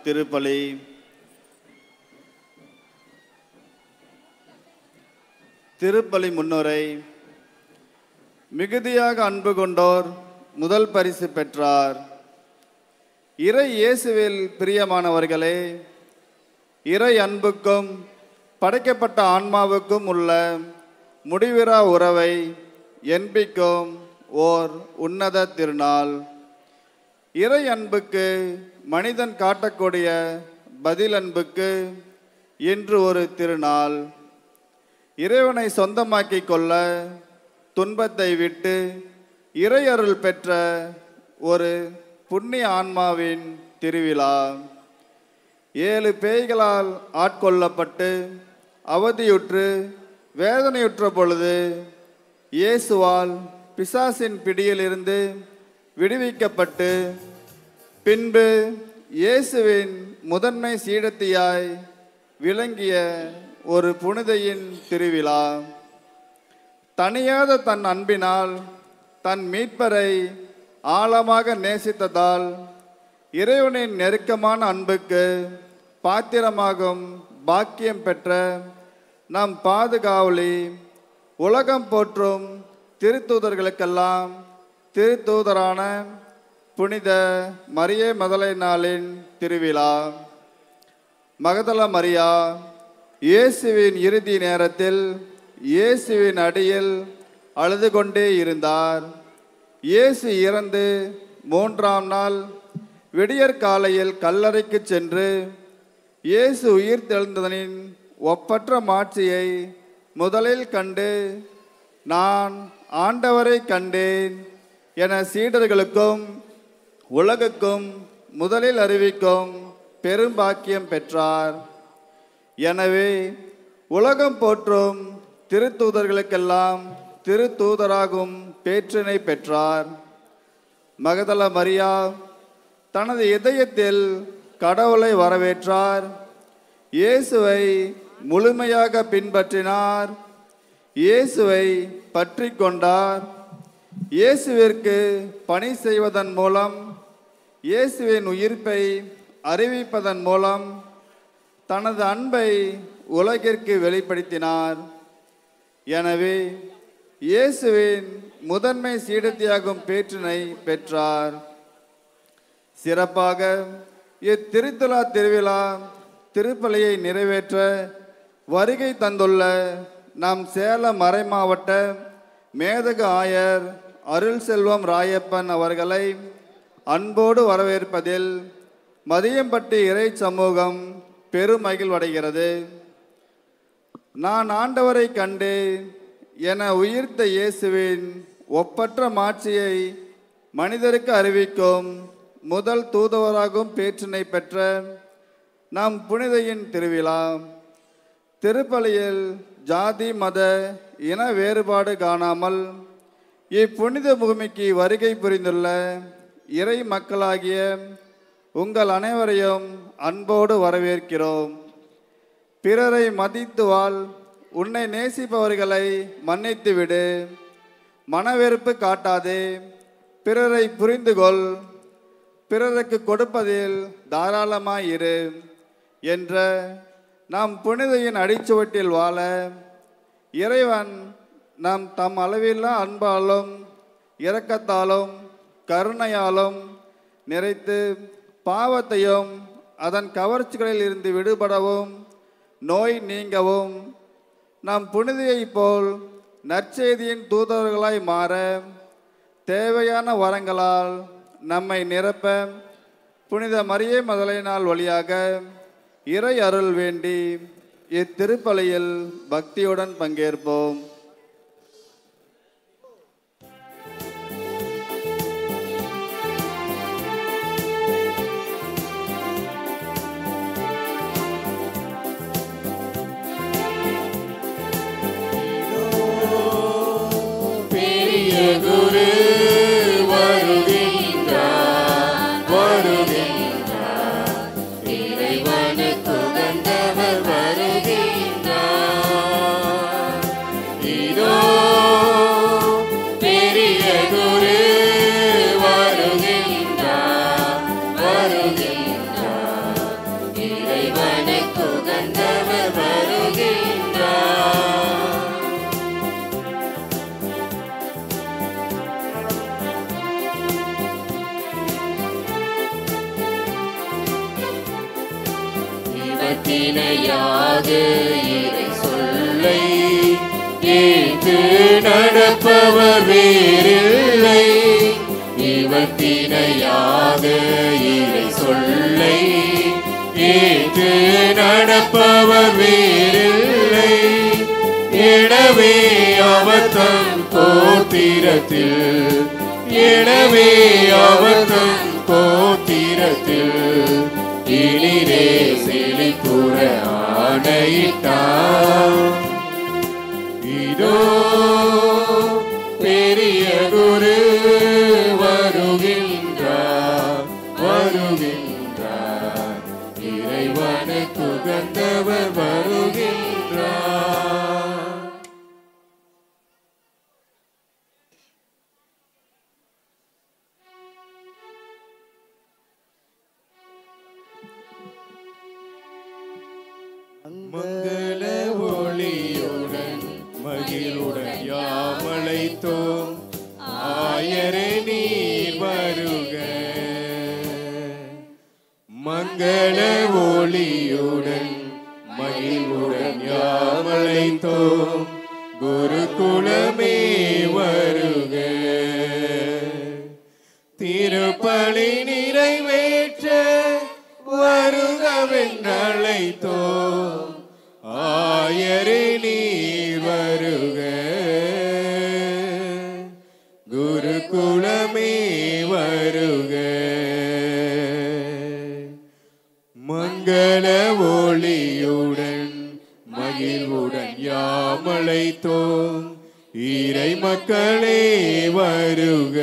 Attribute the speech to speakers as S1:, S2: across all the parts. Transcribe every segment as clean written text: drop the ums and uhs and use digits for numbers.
S1: திருப்பலி. திருப்பலி முன்னுரை. மிகுதியாக அன்பு கொண்டோர் முதல் பரிசு பெற்றார். இறை இயேசுவில் பிரியமானவர்களே, இறை அன்புக்கும் படைக்கப்பட்ட ஆன்மாவுக்கும் உள்ள முடிவிறா உறவை என்பிக்கும் ஓர் உன்னத திருநாள். இறை அன்புக்கு மனிதன் காட்டக்கூடிய பதில் அன்புக்கு இன்று ஒரு திருநாள். இறைவனை சொந்தமாக்கிக் கொள்ள துன்பத்தை விட்டு இறை அருள் பெற்ற ஒரு புண்ணிய ஆன்மாவின் திருவிழா. 7 பேய்களால் ஆட்கொள்ளப்பட்டு அவதியுற்று வேதனையுற்ற பொழுது இயேசுவால் பிசாசின் பிடியிலிருந்து விடுவிக்கப்பட்டு பின்பு இயேசுவின் முதன்மை சீடத்தியாய் விளங்கிய ஒரு புனிதையின் திருவிழா. தனியாத தன் அன்பினால் தன் மீட்பரை ஆழமாக நேசித்ததால் இறைவனின் நெருக்கமான அன்புக்கு பாத்திரமாகும் பாக்கியம் பெற்ற நம் பாதுகாவலி, உலகம் போற்றும் திருத்தூதர்களுக்கெல்லாம் திருத்தூதரான புனித மரியே மதலைனாளின் திருவிழா. மகதல மரியா இயேசுவின் இறுதி நேரத்தில் இயேசுவின் அடியில் அழுது கொண்டே இருந்தார். இயேசு இறந்து 3ஆம் நாள் விடியற்காலையில் கல்லறைக்கு சென்று இயேசு உயிர் தெழுந்ததனின் ஒப்பற்ற மாட்சியை முதலில் கண்டு, நான் ஆண்டவரை கண்டேன் என சீடர்களுக்கும் உலகுக்கும் முதலில் அறிவிக்கும் பெரும்பாக்கியம் பெற்றார். எனவே உலகம் போற்றும் திருத்தூதர்களுக்கெல்லாம் திருத்தூதராகும் பேற்றினை பெற்றார். மகதல மரியா தனது இதயத்தில் கடவுளை வரவேற்றார். இயேசுவை முழுமையாக பின்பற்றினார். இயேசுவை பற்றி கொண்டார். இயேசுவிற்கு பணி செய்வதன் மூலம், இயேசுவின் உயிர்ப்பை அறிவிப்பதன் மூலம் தனது அன்பை உலகிற்கு வெளிப்படுத்தினார். எனவே இயேசுவின் முதன்மை சீடத்தியாகும் பேற்றினை பெற்றார். சிறப்பாக இத்திருத்தலா திருவிழா திருப்பலியை நிறைவேற்ற வருகை தந்துள்ள நம் சேலம் மறைமாவட்ட மேதக ஆயர் அருள் செல்வம் ராயப்பன் அவர்களை அன்போடு வரவேற்பதில் மதியம்பட்டி இறை சமூகம் பெருமகிழ்வடைகிறது. நான் ஆண்டவரை கண்டேன் என உயிர்த்த இயேசுவின் ஒப்பற்ற மாட்சியை மனிதருக்கு அறிவிக்கும் முதல் தூதுவராகும் பேற்றினை பெற்ற நம் புனிதையின் திருவிழா. திருப்பலியில் ஜாதி மத இன வேறுபாடு காணாமல் இப்புனித பூமிக்கு வருகை புரிந்துள்ள இறை மக்களாகிய உங்கள் அனைவரையும் அன்போடு வரவேற்கிறோம். பிறரை மதித்து வாழ், உன்னை நேசிப்பவர்களை மன்னித்து விடு, மனவெறுப்பு காட்டாதே, பிறரை புரிந்து கொள், பிறருக்கு கொடுப்பதில் தாராளமாயிரு என்ற நாம் புனிதையின் அடிச்சுவட்டில் வாழ இறைவன் நாம் தம் அளவில்லா அன்பாலும் இரக்கத்தாலும் கருணையாலும் நிறைத்து பாவத்தையும் அதன் கவர்ச்சிகளில் இருந்து விடுபடவும் நோய் நீங்கவும் நாம் புனிதையைப் போல் நற்செய்தியின் தூதர்களாய் மாற தேவையான வரங்களால் நம்மை நிரப்ப புனித மரியே மதலைனாள் வழியாக இறை அருள் வேண்டி இத்திருப்பலியில் பக்தியுடன் பங்கேற்போம்.
S2: குரு வருகின்றார், இறைவனுக்கு உகந்தவர் வருகின்றார். இதோ பெரிய குரு வருகின்றார். இவற்றினையாக இறை சொல்லை ஏற்று நடப்பவர் வேறில்லை. இவற்றினையாக இறை சொல்லை ஏற்று நடப்பவர் வேறில்லை. எனவே அவர் தம் கோத்திரத்தில் எனவே அவர் தம் கோத்திரத்தில் இனிரே செழிப்புற ஆணையிட்டார். இதோ பெரிய குரு வருகின்றார் வருகின்றார். இறைவனுக்கு உகந்தவர் வருகின்றார். மங்கள ஒளியுடன் மகிழுடன் யாமழைத்தோம். ஆயரே நீர் வருக. மங்கள ஒளியுடன் மகிழுடன் யாமழைத்தோம். குருகுலமே வருக. திருப்பலி நிறைவேற்ற வருகவென்றழைத்தோம். ஆயரே நீர் வருக. குருகுலமே வருக. மங்கள ஒளியுடன் மகிழ்வுடன் யாமழைத்தோம். இறை மக்களே வருக.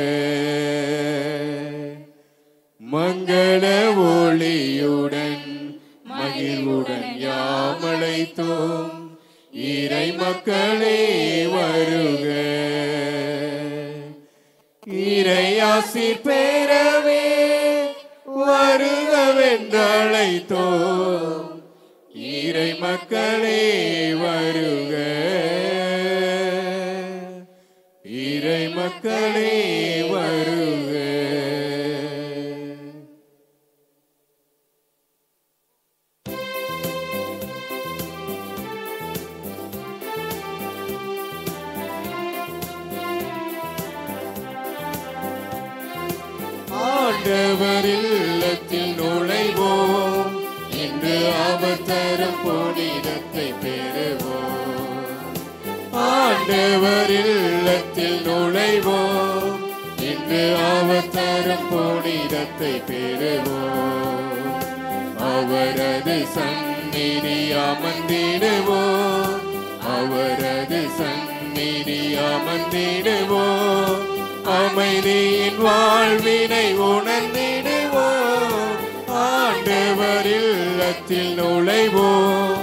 S2: மங்கள ஒளியுடன் மகிழ்வுடன் யாமழைத்தோம். இறை மக்களே வருக. இறையாசி பெறவே வருகவென்றழைத்தோம். இறை மக்களே வருக. இறை மக்களே வருக. ஆண்டவர் இல்லத்தில் நுழைவோம். இன்று அவர் தரும் புனிதத்தை பெறுவோம். ஆண்டவர் இல்லத்தில் நுழைவோம். இன்று அவர் தரும் புனிதத்தை பெறுவோம். அவரது சந்நிதி அமர்ந்திடுவோம். அவரது சந்நிதி அமர்ந்திடுவோம். அமைதியின் வாழ்வினை உணர்ந்திடுவோம். ஆண்டவர் இல்லத்தில் நுழைவோம்.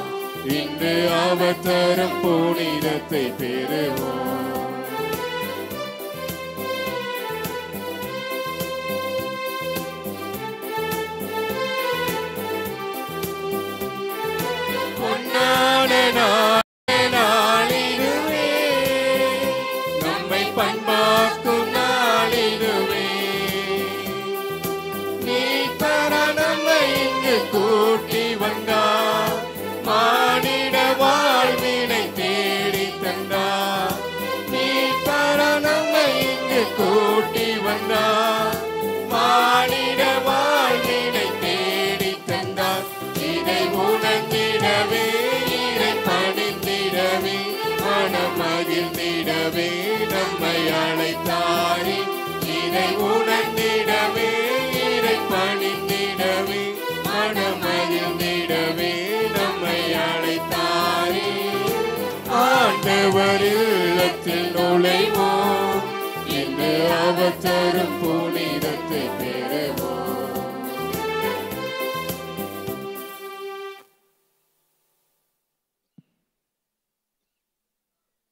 S2: இன்று அவர் தரும் புனிதத்தை பெறுவோம். பொன்னான நாளிதுவே, நம்மை பண்பாக்கும் நாளிதுவே. நீ தர நம்மை இங்கு கூட்டி வந்தார். மானிட வாழ்வினை தேடி தந்தார். நீ தர நம்மை இங்கு கூட்டி வந்தார். மானிட வாழ்வினை தேடி தந்தார். இதை உணர்ந்திடவே இறை பணிந்திடவே மனம் மகிழ்ந்திடவே நம்மை அழைத்தாரே. இதை உணர்ந்திடவே இறை பணிந்திடவே மனம் மகிழ்ந்திடவே நம்மை அழைத்தாரே. ஆண்டவர் இல்லத்தில் நுழைவோம். இன்று அவர் தரும் புனிதத்தை பெறுவோம்.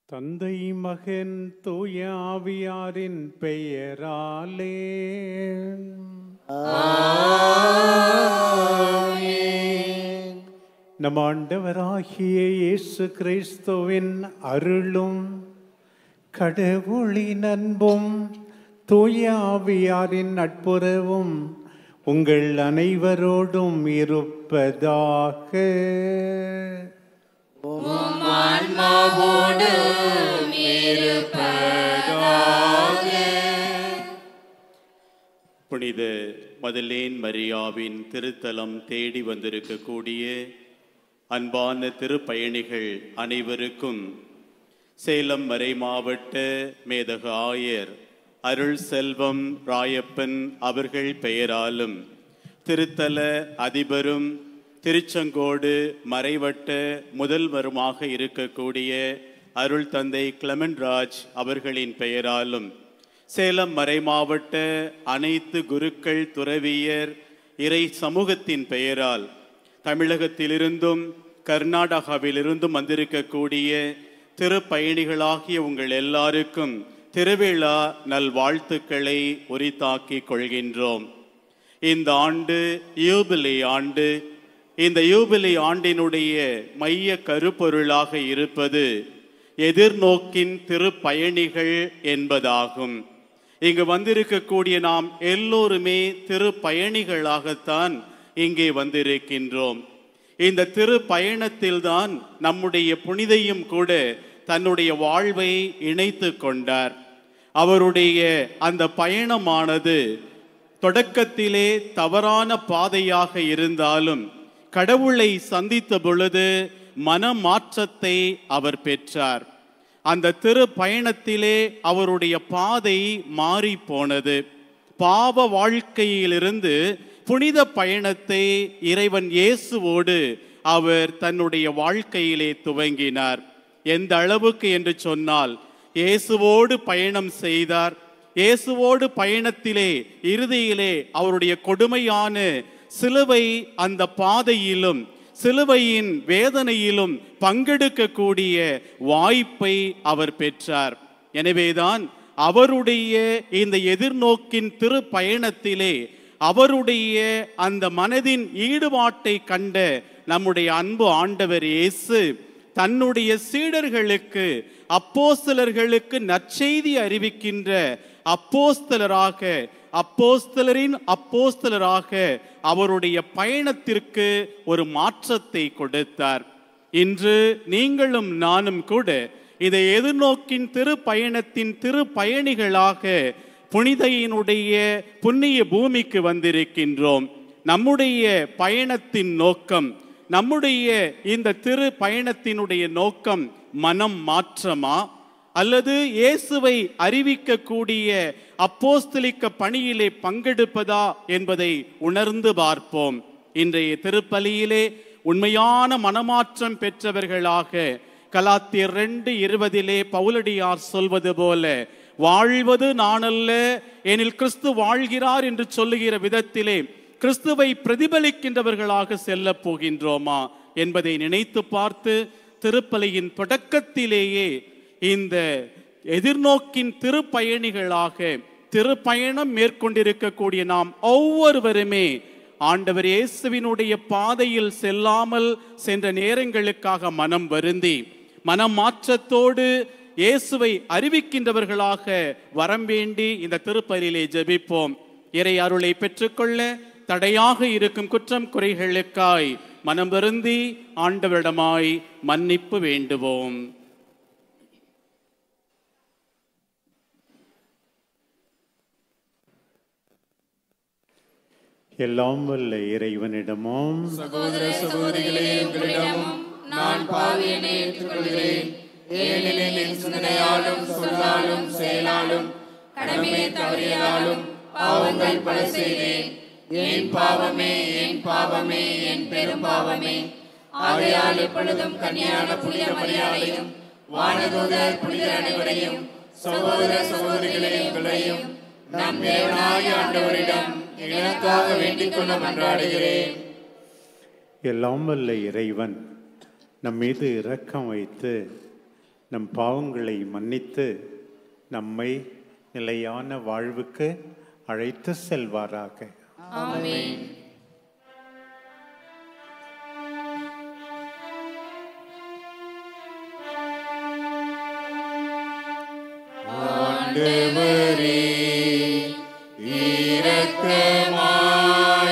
S3: தந்தை மகன் தூய ஆவியாரின் பெயராலே
S2: ஆமென்.
S3: நம் ஆண்டவராகிய இயேசு கிறிஸ்துவின் அருளும் கடவுளின் அன்பும் தூய ஆவியாரின் நட்புறவும் உங்கள் அனைவரோடும் இருப்பதாக.
S4: புனித மதலேன் மரியாவின் திருத்தலம் தேடி வந்திருக்கக்கூடிய அன்பான திருப்பயணிகள் அனைவருக்கும் சேலம் மறை மாவட்ட மேதக ஆயர் அருள் செல்வம் ராயப்பன் அவர்கள் பெயராலும் திருத்தல அதிபரும் திருச்செங்கோடு மறைவட்ட முதல்வருமாக இருக்கக்கூடிய அருள் தந்தை கிளமன்ராஜ் அவர்களின் பெயராலும் சேலம் மறை மாவட்ட அனைத்து குருக்கள் துறவியர் இறை சமூகத்தின் பெயரால் தமிழகத்திலிருந்தும் கர்நாடகாவிலிருந்தும் வந்திருக்கக்கூடிய திருப்பயணிகளாகிய உங்கள் எல்லாருக்கும் திருவிழா நல்வாழ்த்துக்களை உரித்தாக்கிக் கொள்கின்றோம். இந்த ஆண்டு யூபிலி ஆண்டு. இந்த யூபிலி ஆண்டினுடைய மைய கருப்பொருளாக இருப்பது எதிர்நோக்கின் திருப்பயணிகள் என்பதாகும். இங்கு வந்திருக்கக்கூடிய நாம் எல்லோருமே திருப்பயணிகளாகத்தான் இங்கே வந்திருக்கின்றோம். இந்த திருப்பயணத்தில்தான் நம்முடைய புனிதையும் கூட தன்னுடைய வாழ்வை இணைத்து கொண்டார். அவருடைய அந்த பயணமானது தொடக்கத்திலே தவறான பாதையாக இருந்தாலும் கடவுளை சந்தித்த பொழுது மனமாற்றத்தை அவர் பெற்றார். அந்த திரு பயணத்திலே அவருடைய பாதை மாறி போனது. பாவ வாழ்க்கையிலிருந்து புனித பயணத்தை இறைவன் இயேசுவோடு அவர் தன்னுடைய வாழ்க்கையிலே துவங்கினார். எந்த அளவுக்கு என்று சொன்னால் இயேசுவோடு பயணம் செய்தார். இயேசுவோடு பயணத்திலே இறுதியிலே அவருடைய கொடுமையான சிலுவை அந்த பாதையிலும் சிலுவையின் வேதனையிலும் பங்கெடுக்கக்கூடிய வாய்ப்பை அவர் பெற்றார். எனவேதான் அவருடைய இந்த எதிர்நோக்கின் திரு பயணத்திலே அவருடைய அந்த மனதின் ஈடுபாட்டை கண்ட நம்முடைய அன்பு ஆண்டவர் இயேசு தன்னுடைய சீடர்களுக்கு அப்போஸ்தலர்களுக்கு நற்செய்தி அறிவிக்கின்ற அப்போஸ்தலரின் அப்போஸ்தலராக அவருடைய பயணத்திற்கு ஒரு மாற்றத்தை கொடுத்தார். இன்று நீங்களும் நானும் கூட இதை எதிர்நோக்கின் திரு பயணத்தின் திரு பயணிகளாக புனிதையினுடைய புண்ணிய பூமிக்கு வந்திருக்கின்றோம். நம்முடைய பயணத்தின் நோக்கம், நம்முடைய இந்த திரு பயணத்தினுடைய நோக்கம் மனம் மாற்றமா அல்லது இயேசுவை அறிவிக்கக்கூடிய அப்போஸ்தலிக்க பணியிலே பங்கெடுப்பதா என்பதை உணர்ந்து பார்ப்போம். இன்றைய திருப்பலியிலே உண்மையான மனமாற்றம் பெற்றவர்களாக கலாத்தியர் 2:20 பவுலடியார் சொல்வது போல வாழ்வது நானல்ல எனில் கிறிஸ்து வாழ்கிறார் என்று சொல்லுகிற விதத்திலே கிறிஸ்துவை பிரதிபலிக்கின்றவர்களாக செல்ல போகின்றோமா என்பதை நினைத்து பார்த்து திருப்பலியின் தொடக்கத்திலேயே இந்த எதிர்நோக்கின் திருப்பயணிகளாக திருப்பயணம் மேற்கொண்டிருக்கக்கூடிய நாம் ஒவ்வொருவருமே ஆண்டவர் இயேசுவினுடைய பாதையில் செல்லாமல் சென்ற நேரங்களுக்காக மனம் வருந்தி மனம் மாற்றத்தோடு இயேசுவை அறிவிக்கின்றவர்களாக வரம் வேண்டி இந்த திருப்பலியிலே ஜெபிப்போம். இறை அருளை பெற்றுக்கொள்ள தடையாக இருக்கும் குற்றம் குறைகளுக்காய் மனம் வருந்தி ஆண்டவரிடமாய் மன்னிப்பு வேண்டுவோம்.
S3: எல்லாம் வல்ல இறைவனிடமும்
S2: சகோதர சகோதரிகளே உங்களிடமும் நான் பாவியனை ஏற்றுக்கொள்கிறேன். ஏனெனில் என் சிந்தனையாலும் சொல்லாலும் செயலாலும் கடமையை தவறியதாலும் பாவங்கள் பல செய்தேன். என் பாவமே என் பாவமே என் பெரும் பாவமே. ஆகையால் எப்பொழுதும் கன்னியான புனித மரியாதையும் வானதூதர் புனிதர் அனைவரையும் சகோதர சகோதரிகளே உங்களையும் நம் தேவனாகிய ஆண்டவரிடம் எனக்காக வேண்டிக் கொள்ள மன்றாடுகிறேன்.
S3: எல்லாம் வல்ல இறைவன் நம் மீது இரக்கம் வைத்து நம் பாவங்களை மன்னித்து நம்மை நிலையான வாழ்வுக்கு அழைத்து செல்வாராக.
S2: ஆமென். ஆண்டவரே இரக்கமாயிரும்.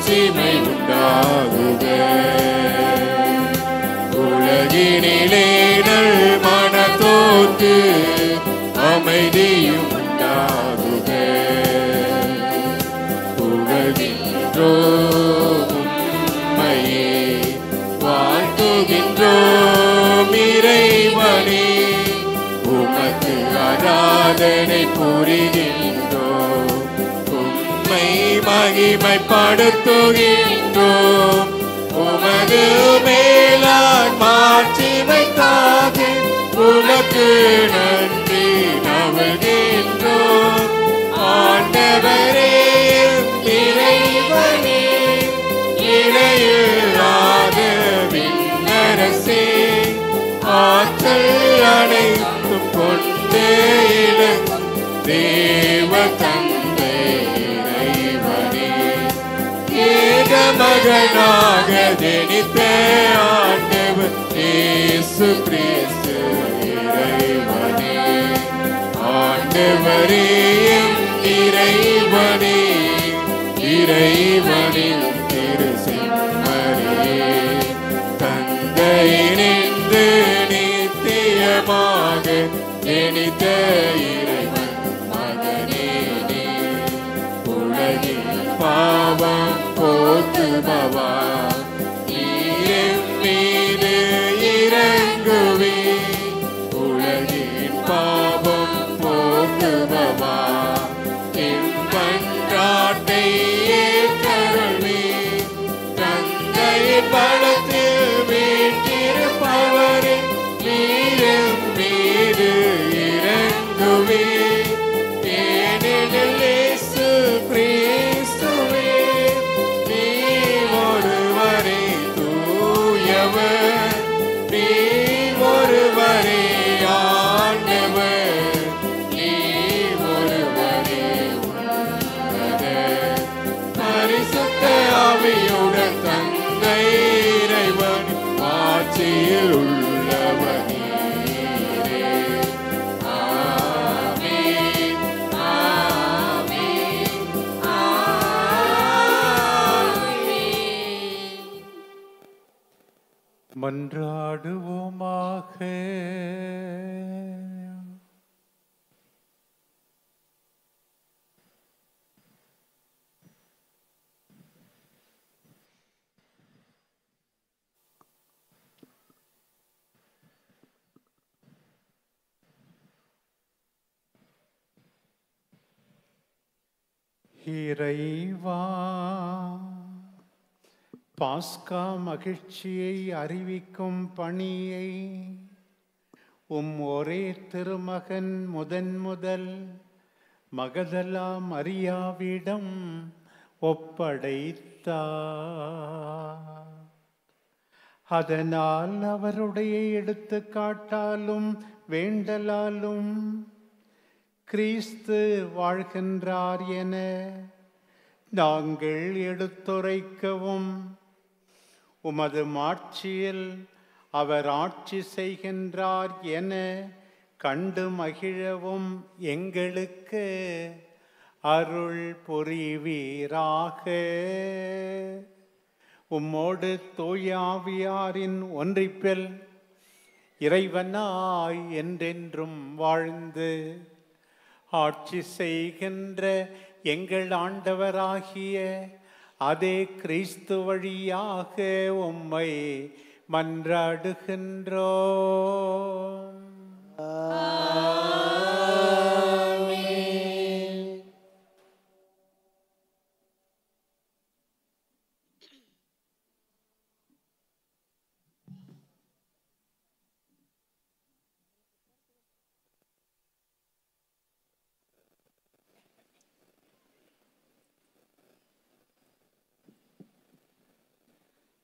S2: மாட்சிமை உண்டாகுக. உலகினிலே நல் மனத்தோர்க்கு அமைதியும் உண்டாகுக. புகழ்கின்றோம் உம்மையே, வாழ்த்துகின்றோம் இறைவனே, உமக்கு ஆராதனை புரிகின்றோம், உம்மை மகிமைப்படுத்துகின்றோம். உமது மேலான் மாட்சிமைக்காக உமக்கு நன்றி நல்கின்றோம். ஆண்டவரே இறைவனே, இணையில்லாத விண்ணரசே, ஆற்றல் அனைத்தும் கொண்டு இலங்கும் தேவ தந்தை இறைவனே, ஏக மகனாக ஜனித்த ஆண்டவர் இயேசு கிறிஸ்து இறைவனே, ஆண்டவரே இறைவனே, இறைவனின் திரு செம்மறியே, தந்தையினின்று நித்தியமாக ஜனித்த இறைவன் மகனே நீ, உலகின் பாவம் போக்குபவா, நீரின் மீது இறங்குவே, உலகின் பாவம் போக்குபவா, எம்பன்றாட்டை ஏற்றருள்வே, தந்தையின் பலத்தில் வீற்றிருப்பவரே, நீரின் மீது இறங்குவே, ஏனெனில் இயேசு கிறிஸ்துவே நீர் ஒருவரே தூயவர், நீர் ஒருவரே ஆண்டவர், நீர் ஒருவரே உன்னதர், பரிசுத்த ஆவியுடன் தந்தை இறைவன் ஆட்சியில் உள்ளவர் நீரே. ஆமென், ஆமென், ஆமென்.
S3: மன்றாடுவோமாக. இறைவா, பாஸ்கா மகிழ்ச்சியை அறிவிக்கும் பணியை ஒரே திருமகன் முதல் மகதலா மரியாவிடம் ஒப்படைத்தார். அதனால் அவருடைய எடுத்துக்காட்டாலும் வேண்டலாலும் கிறிஸ்து வாழ்கின்றார் என நாங்கள் எடுத்துரைக்கவும், உமது மாட்சியில் அவர் ஆட்சி செய்கின்றார் என கண்டு மகிழவும் எங்களுக்கு அருள் புரிவீராக. உம்மோடு தூய ஆவியாரின் ஒன்றிப்பில் இறைவனாய் என்றென்றும் வாழ்ந்து ஆட்சி செய்கின்ற எங்கள் ஆண்டவராகிய அதே கிறிஸ்து வழியாக உம்மை மன்றாடுகின்றோம்.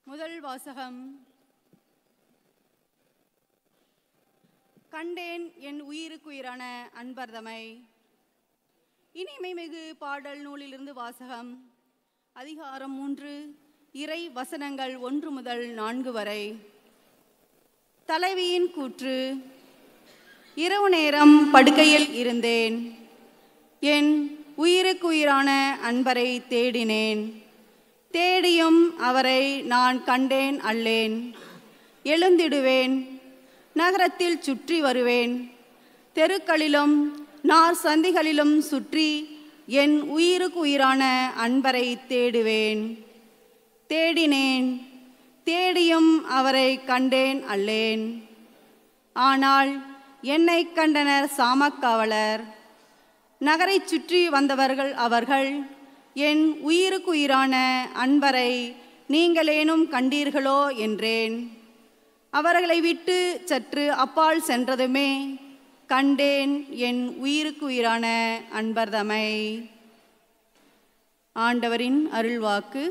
S5: முதல் வாசகம். கண்டேன் என் உயிருக்குயிரான அன்பர்தமை. இனிமை மிகு பாடல் நூலிலிருந்து வாசகம். அதிகாரம் 3, இறை வசனங்கள் 1 முதல் 4 வரை. தலைவியின் கூற்று. இரவு நேரம் படுக்கையில் இருந்தேன், என் உயிருக்குயிரான அன்பரை தேடினேன். தேடியும் அவரை நான் கண்டேன் அல்லேன். எழுந்திடுவேன், நகரத்தில் சுற்றி வருவேன், தெருக்களிலும் நார் சந்திகளிலும் சுற்றி என் உயிருக்கு உயிரான அன்பரை தேடுவேன். தேடினேன், தேடியும் அவரை கண்டேன் அல்லேன். ஆனால் என்னை கண்டனர் சாமக்காவலர். நகரை சுற்றி வந்தவர்கள் அவர்கள். என் உயிருக்கு உயிரான அன்பரை நீங்களேனும் கண்டீர்களோ என்றேன். அவர்களை விட்டு சற்று அப்பால் சென்றதுமே கண்டேன் என் உயிருக்கு உயிரான அன்பர்தமை. ஆண்டவரின் அருள்வாக்கு.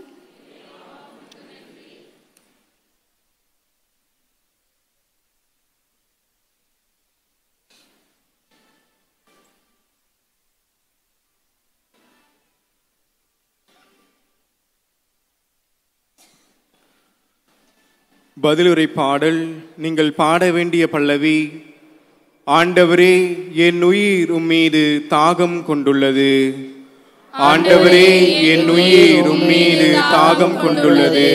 S2: பதிலுரை பாடல். நீங்கள் பாட வேண்டிய பல்லவி: ஆண்டவரே, என் உயிர் உம்மீது தாகம் கொண்டுள்ளது. ஆண்டவரே, என் உயிர் உம்மீது தாகம் கொண்டுள்ளது.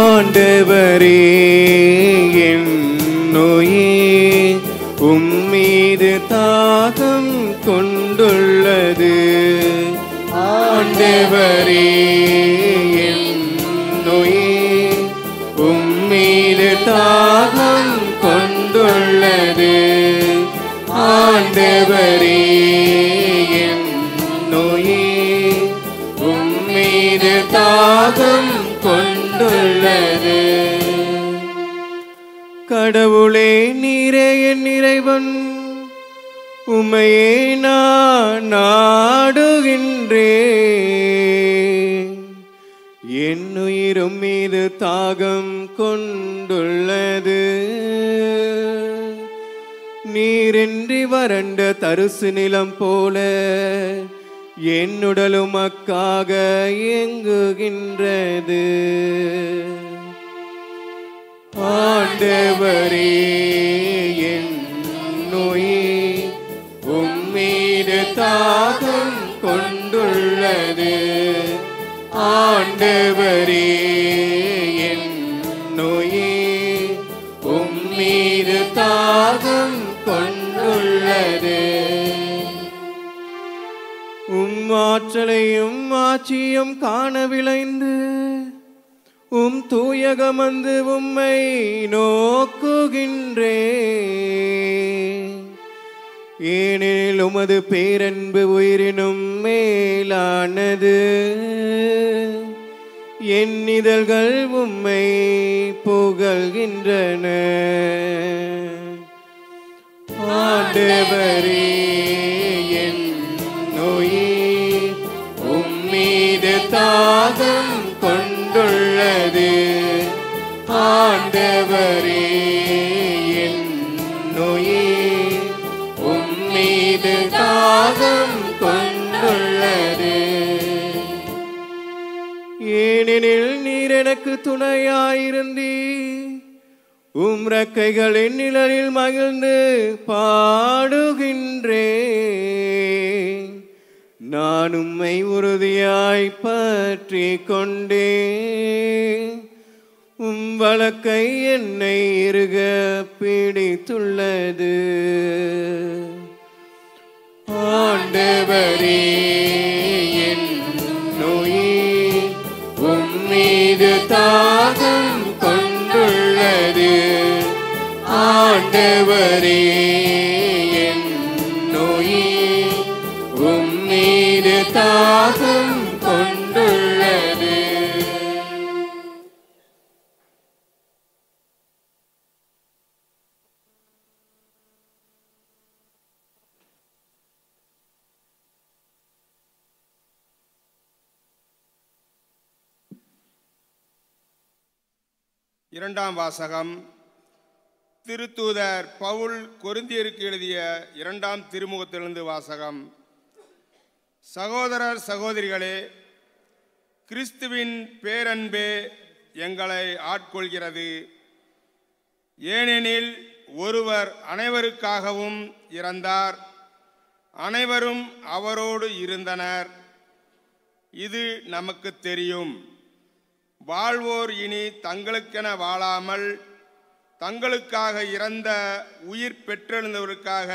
S2: ஆண்டவரே, என் உயிர் உம்மீது தாகம் கொண்டுள்ளது. ஆண்டவரே, என் உயிர் உம்மீது தாகம் கொண்டுள்ளது. ஆண்டவரே, என் உயிர் உம்மீது தாகம் கொண்டுள்ளது. கடவுளே, நீரே என் இறைவன், உம்மையே நான் நாடுகின்றேன். என் உயிரும் மீது தாகம் கொண்டுள்ளது. நீரின்றி வறண்ட தரிசு நிலம் போல என் உடலும் அக்காக ஏங்குகின்றது. ஆண்டவரே, என் உயிர் உம்மீது தாகம் கொண்டுள்ளது. ஆண்டவரே, என் உயிர் உம்மீது தாகம் கொண்டுள்ளது. ஆற்றலையும் ஆட்சியும் காண விளைந்து உம் தூயகமந்து உம்மை நோக்குகின்றேன். ஏனெனில் உமது பேரன்பு உயிரினும் மேலானது. என் இதழ்கள் உம்மை புகழ்கின்றன. ஆண்டவரே, என் உயிர் உம்மீது தாகம் கொண்டுள்ளது. ஆண்டவரே, என் உயிர் உம்மீது தாகம் கொண்டுள்ளது. ஏனெனில் நீர் எனக்கு துணையாயிருந்தீர். உம் ரெக்கைகளின் நிழலில் மகிழ்ந்து பாடுகின்றேன். நான் உம்மை உறுதியாய் பற்றி கொண்டேன். உம் வலக்கை என்னை இறுக பிடித்துள்ளது. ஆண்டவரே, என் உயிர் உம்மீது தாகம் கொண்டுள்ளது. ஆண்டவரே, என் உயிர் உம்மீது தாகம் கொண்டுள்ளது.
S6: இரண்டாம் வாசகம். திருத்தூதர் பவுல் கொரிந்தியருக்கு எழுதிய இரண்டாம் திருமுகத்திலிருந்து வாசகம். சகோதரர் சகோதரிகளே, கிறிஸ்துவின் பேரன்பே எங்களை ஆட்கொள்கிறது. ஏனெனில் ஒருவர் அனைவருக்காகவும் இறந்தார், அனைவரும் அவரோடு இருந்தனர். இது நமக்கு தெரியும். வாழ்வோர் இனி தங்களுக்கென வாழாமல் தங்களுக்காக இறந்த உயிர் பெற்றெழுந்தவருக்காக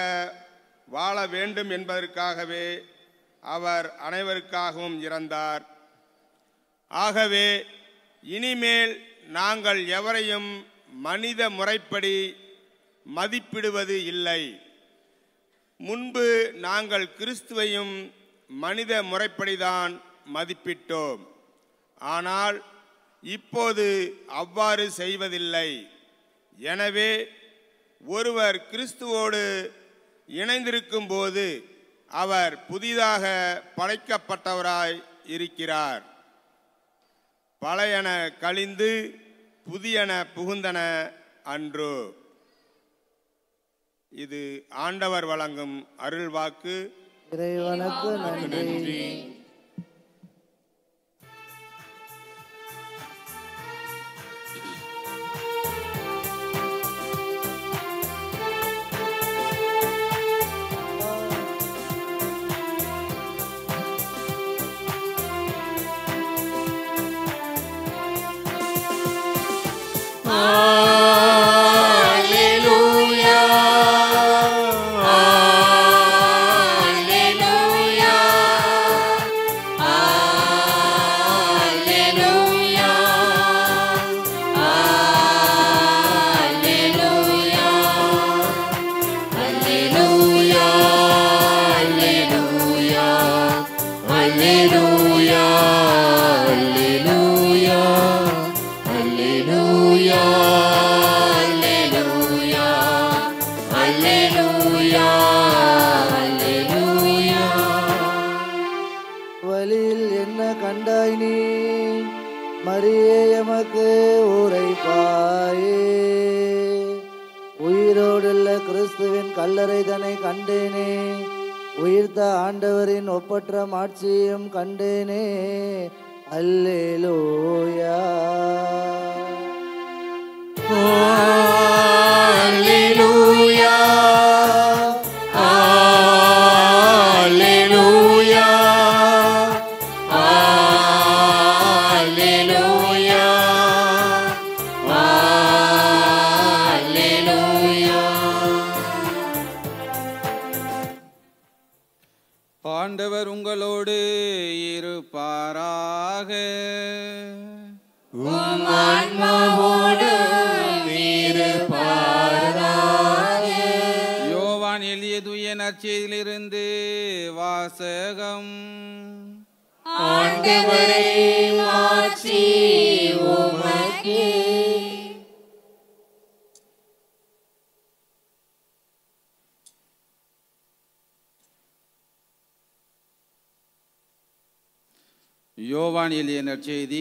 S6: வாழ வேண்டும் என்பதற்காகவே அவர் அனைவருக்காகவும் இறந்தார். ஆகவே இனிமேல் நாங்கள் எவரையும் மனித முறைப்படி மதிப்பிடுவது இல்லை. முன்பு நாங்கள் கிறிஸ்துவையும் மனித முறைப்படிதான் மதிப்பிட்டோம். ஆனால் இப்போது அவ்வாறு செய்வதில்லை. எனவே ஒருவர் கிறிஸ்துவோடு இணைந்திருக்கும் போது அவர் புதிதாக படைக்கப்பட்டவராய் இருக்கிறார். பழையன கழிந்து புதியன புகுந்தன அன்றோ. இது ஆண்டவர் வழங்கும் அருள்வாக்கு.
S7: இறைவனுக்கு நன்றி. வழியில் என்ன கண்டாய் நீ மரியே எமக்கு உரைப்பாயே. உயிரோடுள்ள கிறிஸ்துவின் கல்லறை தன்னை கண்டேனே, உயிர்த்த ஆண்டவரின் ஒப்பற்ற மாட்சியும் கண்டேனே. அல்லேலூயா
S2: அல்லேலூயா அல்லேலூயா அல்லேலூயா அல்லேலூயா.
S8: ஆண்டவர் உங்களோடு இருப்பாராக.
S2: உம் ஆன்மாவோடும் இருப்பாராக.
S8: யோவான் எழுதிய தூய நற்செய்தியிலிருந்து வாசகம்.
S2: ஆண்டவரே மாட்சி உமக்கே.
S8: யோவான் எழுதிய நற்செய்தி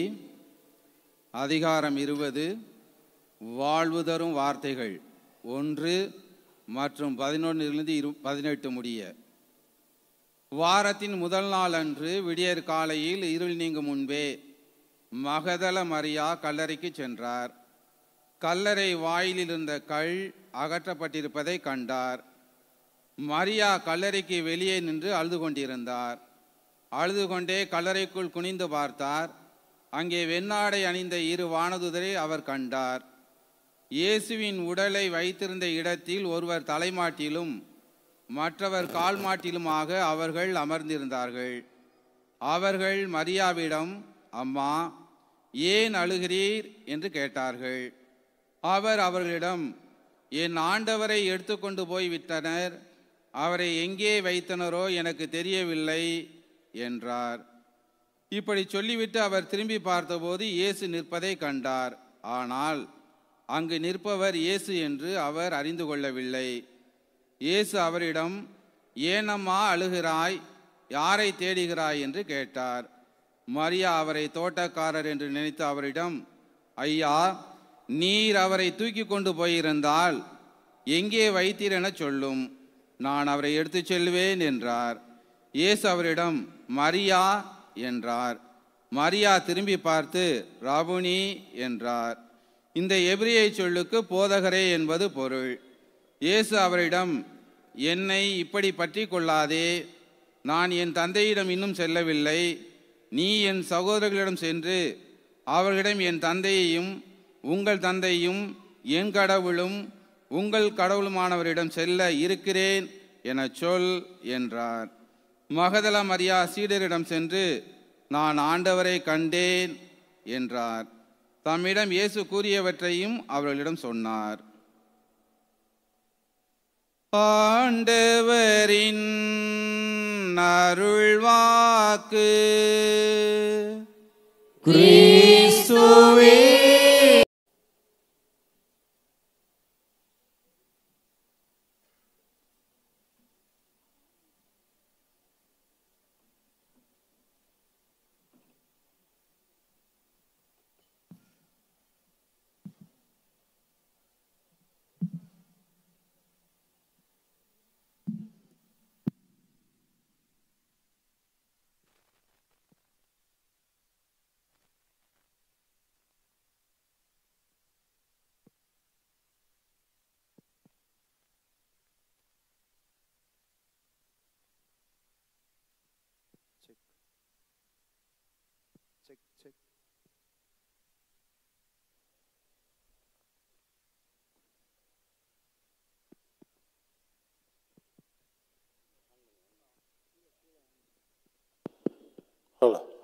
S8: அதிகாரம் 20 வாழ்வு தரும் வார்த்தைகள் 1 மற்றும் 11 18 முடிய. வாரத்தின் முதல் நாள் அன்று விடியற் காலையில் இருள் நீங்கும் முன்பே மகதல மரியா கல்லறைக்கு சென்றார். கல்லறை வாயிலில் இருந்த கல் அகற்றப்பட்டிருப்பதை கண்டார். மரியா கல்லறைக்கு வெளியே நின்று அழுது கொண்டிருந்தார். அழுது கொண்டே கல்லறைக்குள் குனிந்து பார்த்தார். அங்கே வெண்ணாடை அணிந்த 2 வானதூதரை அவர் கண்டார். இயேசுவின் உடலை வைத்திருந்த இடத்தில் ஒருவர் தலைமாட்டிலும் மற்றவர் கால் மாட்டிலுமாக அவர்கள் அமர்ந்திருந்தார்கள். அவர்கள் மரியாவிடம், அம்மா, ஏன் அழுகிறீர் என்று கேட்டார்கள். அவர் அவர்களிடம், என் ஆண்டவரை எடுத்துக்கொண்டு போய் விட்டனர், அவரை எங்கே வைத்தனரோ எனக்கு தெரியவில்லை என்றார். இப்படி சொல்லிவிட்டு அவர் திரும்பி பார்த்தபோது இயேசு நிற்பதை கண்டார். ஆனால் அங்கு நிற்பவர் இயேசு என்று அவர் அறிந்து கொள்ளவில்லை. இயேசு அவரிடம், ஏனம்மா அழுகிறாய், யாரை தேடுகிறாய் என்று கேட்டார். மரியா அவரை தோட்டக்காரர் என்று நினைத்து அவரிடம், ஐயா, நீர் அவரை தூக்கி கொண்டு போயிருந்தால் எங்கே வைத்தீர் என சொல்லும், நான் அவரை எடுத்துச் செல்வேன் என்றார். இயேசு அவரிடம், மரியா என்றார். மரியா திரும்பி பார்த்து ராபுனி என்றார். இந்த எபிரிய சொல்லுக்கு போதகரே என்பது பொருள். இயேசு அவரிடம், என்னை இப்படி பற்றி கொள்ளாதே, நான் என் தந்தையிடம் இன்னும் செல்லவில்லை. நீ என் சகோதரர்களிடம் சென்று அவர்களிடம் என் தந்தையையும் உங்கள் தந்தையும் என் கடவுளும் உங்கள் கடவுளுமானவரிடம் செல்ல இருக்கிறேன் என சொல் என்றார். மகதல மரியா சீடரிடம் சென்று, நான் ஆண்டவரை கண்டேன் என்றார். தம்மிடம் இயேசு கூறியவற்றையும் அவர்களிடம் சொன்னார். ஆண்டவரின் அருள்வாக்கு.
S2: கிறிஸ்துவே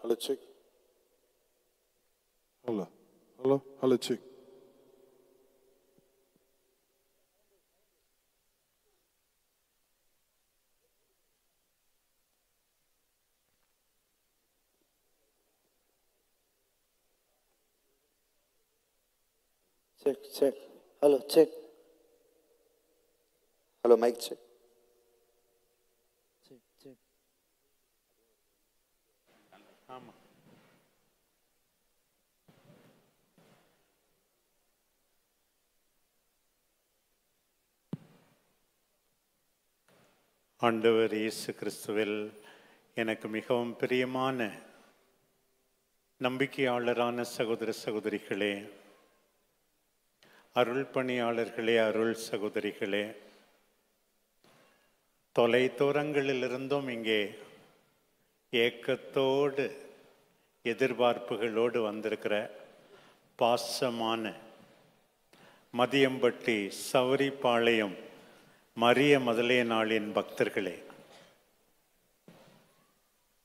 S9: Hello, check. Hello, check.
S10: Check. Hello, check. Hello, mic check. Check.
S3: ஆண்டவர் இயேசு கிறிஸ்துவில் எனக்கு மிகவும் பிரியமான நம்பிக்கையாளரான சகோதர சகோதரிகளே, அருள் பணியாளர்களே, அருள் சகோதரிகளே, தொலை தூரங்களிலிருந்தும் இங்கே ஏக்கத்தோடு எதிர்பார்ப்புகளோடு வந்திருக்கிற பாசமான மதியம்பட்டி சௌரிபாளையம் மரிய முதலே நாளின் பக்தர்களே,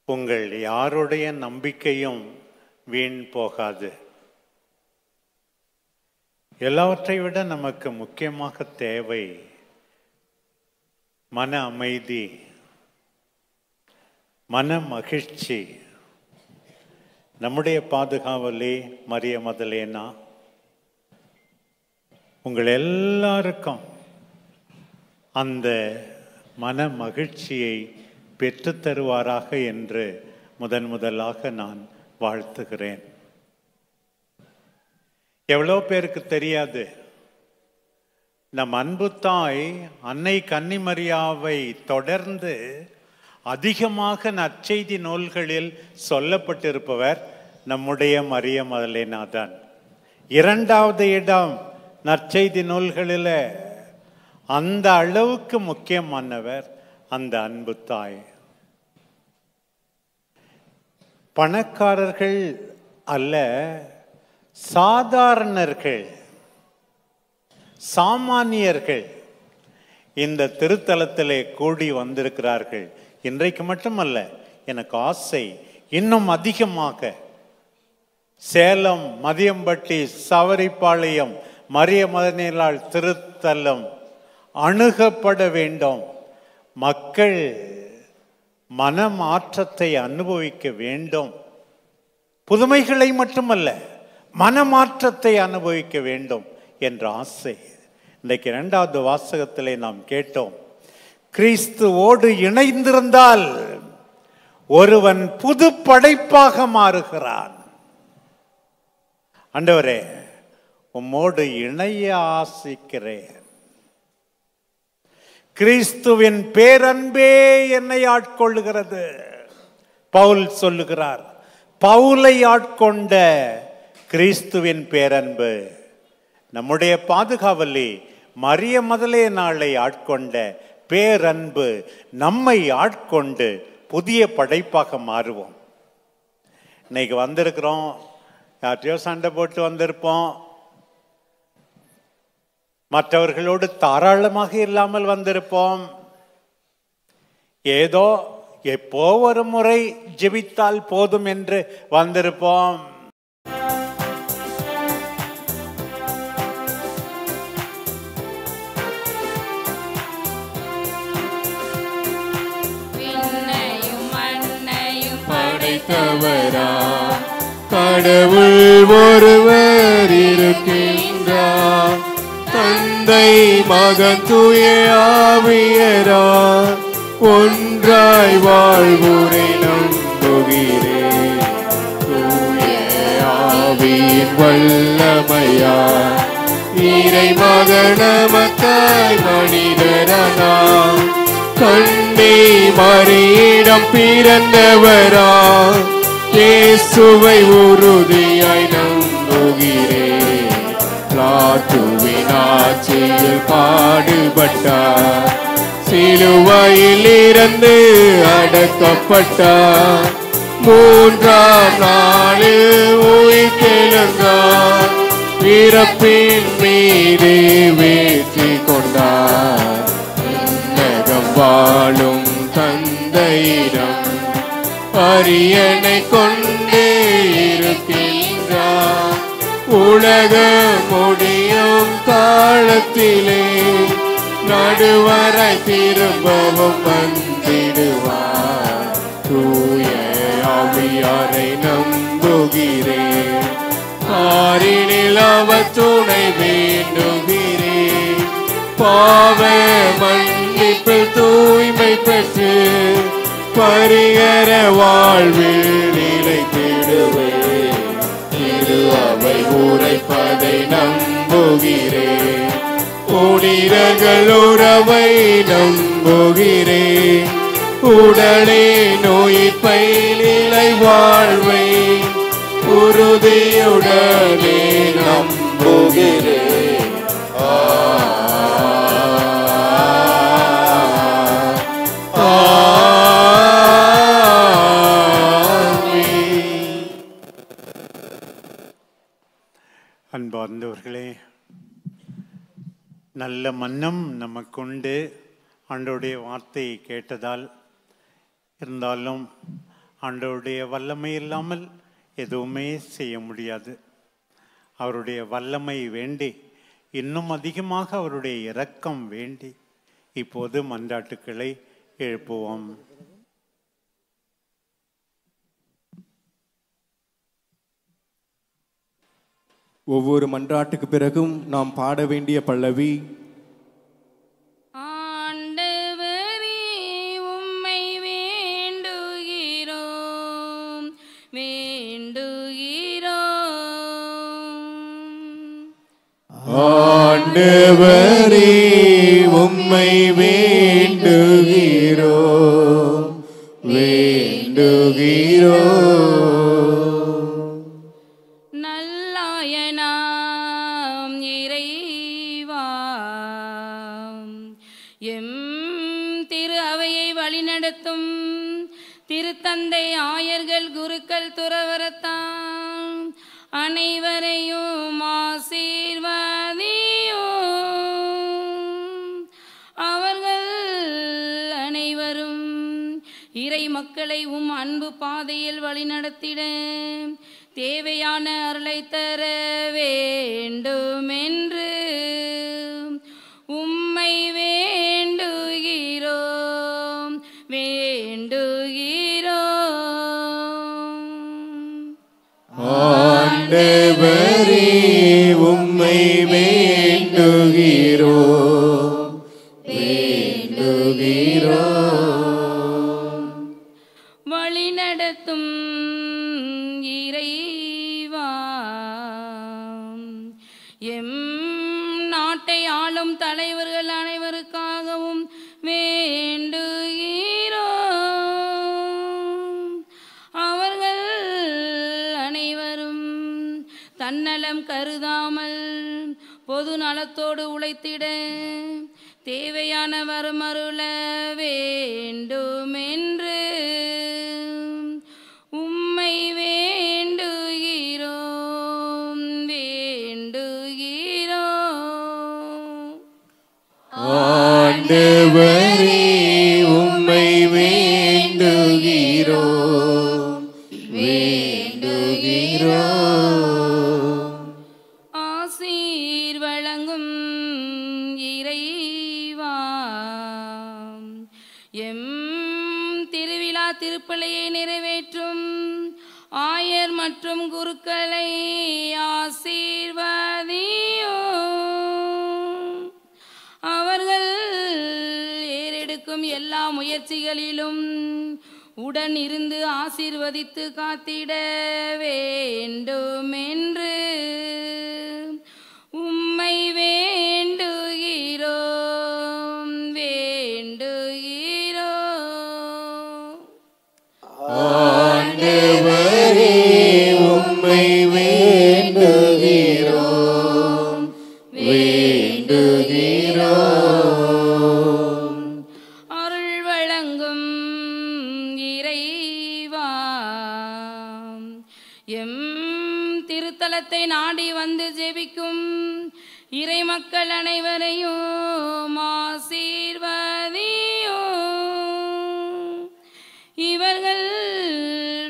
S3: உங்கள் யாருடைய நம்பிக்கையும் வீண் போகாது. எல்லாவற்றை விட நமக்கு முக்கியமாக தேவை மன அமைதி, மன மகிழ்ச்சி. நம்முடைய பாதுகாவலே மரிய மதலேனா உங்கள் எல்லாருக்கும் அந்த மன மகிழ்ச்சியை பெற்றுத்தருவாராக என்று முதலாக நான் வாழ்த்துகிறேன். எவ்வளோ பேருக்கு தெரியாது, நம் அன்பு தாய் அன்னை கன்னிமரியாவை தொடர்ந்து அதிகமாக நற்செய்தி நூல்களில் சொல்லப்பட்டிருப்பவர் நம்முடைய மரிய மதலேனா தான். 2வது இடம் நற்செய்தி நூல்களில். அந்த அளவுக்கு முக்கியமானவர் அந்த அன்பு தாய். பணக்காரர்கள் அல்ல, சாதாரணர்கள், சாமானியர்கள் இந்த திருத்தலத்திலே கூடி வந்திருக்கிறார்கள். இன்றைக்கு மட்டுமல்ல, எனக்கு ஆசை இன்னும் அதிகமாக சேலம் மதியம்பட்டி சவரிபாளையம் மரிய மதனேலாள் திருத்தலம் அணுகப்பட வேண்டும். மக்கள் மனமாற்றத்தை அனுபவிக்க வேண்டும். புதுமைகளை மட்டுமல்ல, மனமாற்றத்தை அனுபவிக்க வேண்டும் என்ற ஆசை. இன்றைக்கு 2வது வாசகத்திலே நாம் கேட்டோம், கிறிஸ்துவோடு இணைந்திருந்தால் ஒருவன் புது படைப்பாக மாறுகிறான். ஆண்டவரே, உம்மோடு இணைய ஆசிக்கிறேன். கிறிஸ்துவின் பேரன்பே என்னை ஆட்கொள்ளுகிறது. பவுல் சொல்லுகிறார், பவுலை ஆட்கொண்ட கிறிஸ்துவின் பேரன்பு, நம்முடைய பாதுகாவலி மரிய மதலே நாளை ஆட்கொண்ட பேரன்பு நம்மை ஆட்கொண்டு புதிய படைப்பாக மாறுவோம். இன்னைக்கு வந்திருக்கிறோம், யார்ட்டையோ சண்டை போட்டு வந்திருப்போம், மற்றவர்களோடு தாராளமாக இல்லாமல் வந்திருப்போம், ஏதோ எப்போ ஒரு முறை ஜெபித்தால் போதும் என்று வந்திருப்போம்.
S2: படைத்தவரா கடவுள் ஒருவர் இருக்கின்றார், தந்தை மகன் தூய ஆவியரா ஒன்றாய் வாழ்வுரை நம்புகிறேன். தூய ஆவியின் வல்லமையா இறை மகனமத்தாய் மனிதரனா கண்ணே மரியிடம் பிறந்தவரா இயேசுவை உறுதியாய் நம்புகிறேன். பிலாத்துவின் ஆட்சியில் பாடுபட்டார், சிலுவையில் இருந்து அடக்கப்பட்டார், மூன்றாம் நாளில் உயிர்த்தெழுந்தார், இறப்பின் மீது வெற்றி கொண்டார். வாழும் தந்தையிடம் அரியணை கொண்டே இருக்கின்றார், உலக முடியும் காலத்திலே நடுவரை திரும்பவும் வந்திடுவார். தூய ஆவியாரை நம்புகிறேன், ஆரினில் அவர் துணை வேண்டுகிறேன். பாவ மன்னிப்பு தூய்மை பெற்று பரிகர வாழ்வில் நிலைத்திடுவேன். திரு அவை உரைப்பதை நம்புகிறேன், புனிதர்கள் உறவை நம்புகிறேன். உடலே நோய்ப்பை நிலை வாழ்வை உறுதியுடனே நம்புகிறேன்.
S3: அன்பார்ந்தவர்களே, நல்ல மன்னம் நமக்குண்டு ஆண்டவருடைய வார்த்தையை கேட்டதால். இருந்தாலும் ஆண்டவருடைய வல்லமை இல்லாமல் எதுவுமே செய்ய முடியாது. அவருடைய வல்லமை வேண்டி, இன்னும் அதிகமாக அவருடைய இரக்கம் வேண்டி இப்போது மன்றாட்டுக்களை எழுப்புவோம்.
S11: ஒவ்வொரு மன்றாட்டுக்கு பிறகும் நாம் பாட வேண்டிய பல்லவி,
S12: ஆண்டவரே உம்மை வேண்டுகிறோம் வேண்டுகிறோம்.
S2: ஆண்டவரே உம்மை வேண்டுகிறோம் வேண்டுகிறோம்.
S12: திருத்தந்தை ஆயர்கள் குருக்கள் துறவரத்தாம் அனைவரையும் ஆசீர்வதியும். அவர்கள் அனைவரும் இறை மக்களை உம் அன்பு பாதையில் வழிநடத்திட தேவையான அருளை தர வேண்டுமென்று உம்மை வேண்டுகிறோம் வேண்டுகிறோம்.
S2: ஆண்டவரே உம்மை வேண்டுகிறோம் வேண்டுகிறோம்.
S12: வழிநடத்தும் இறைவா, எம் நாட்டை ஆளும் தலைவர்கள் அனைவருக்காகவும் வேண்டுகிறோம். அவர்கள் தன்னலம் கருதாமல் பொது நலத்தோடு உழைத்திட தேவையான வரமருள வேண்டுமென்று உம்மை வேண்டுகிறோம் வேண்டுகிறோம்.
S2: ஆண்டவரே உம்மை வேண்டுகிறோம் வேண்டுகிறோம்.
S12: ஆசீர் வழங்கும் இறைவா, எம் திருவிழா திருப்பலியை நிறைவேற்றும் ஆயர் மற்றும் குருக்களை ஆசீர்வதியும். அவர்கள் ஏறெடுக்கும் எல்லா முயற்சிகளிலும் உடன் இருந்து ஆசீர்வதித்து காத்திட வேண்டுமென்று உம்மை வேண்டுகிறோம் வேண்டுகிறோம்.
S2: ஆண்டவரே உம்மை வேண்டுகிறோம் வேண்டுகிறோம்.
S12: அருள் வழங்கும் இறைவா, எம் திருத்தலத்தை நாடி வந்து ஜெபிக்கும் இறை மக்கள் அனைவரையும் ஆசீர்வதியும். இவர்கள்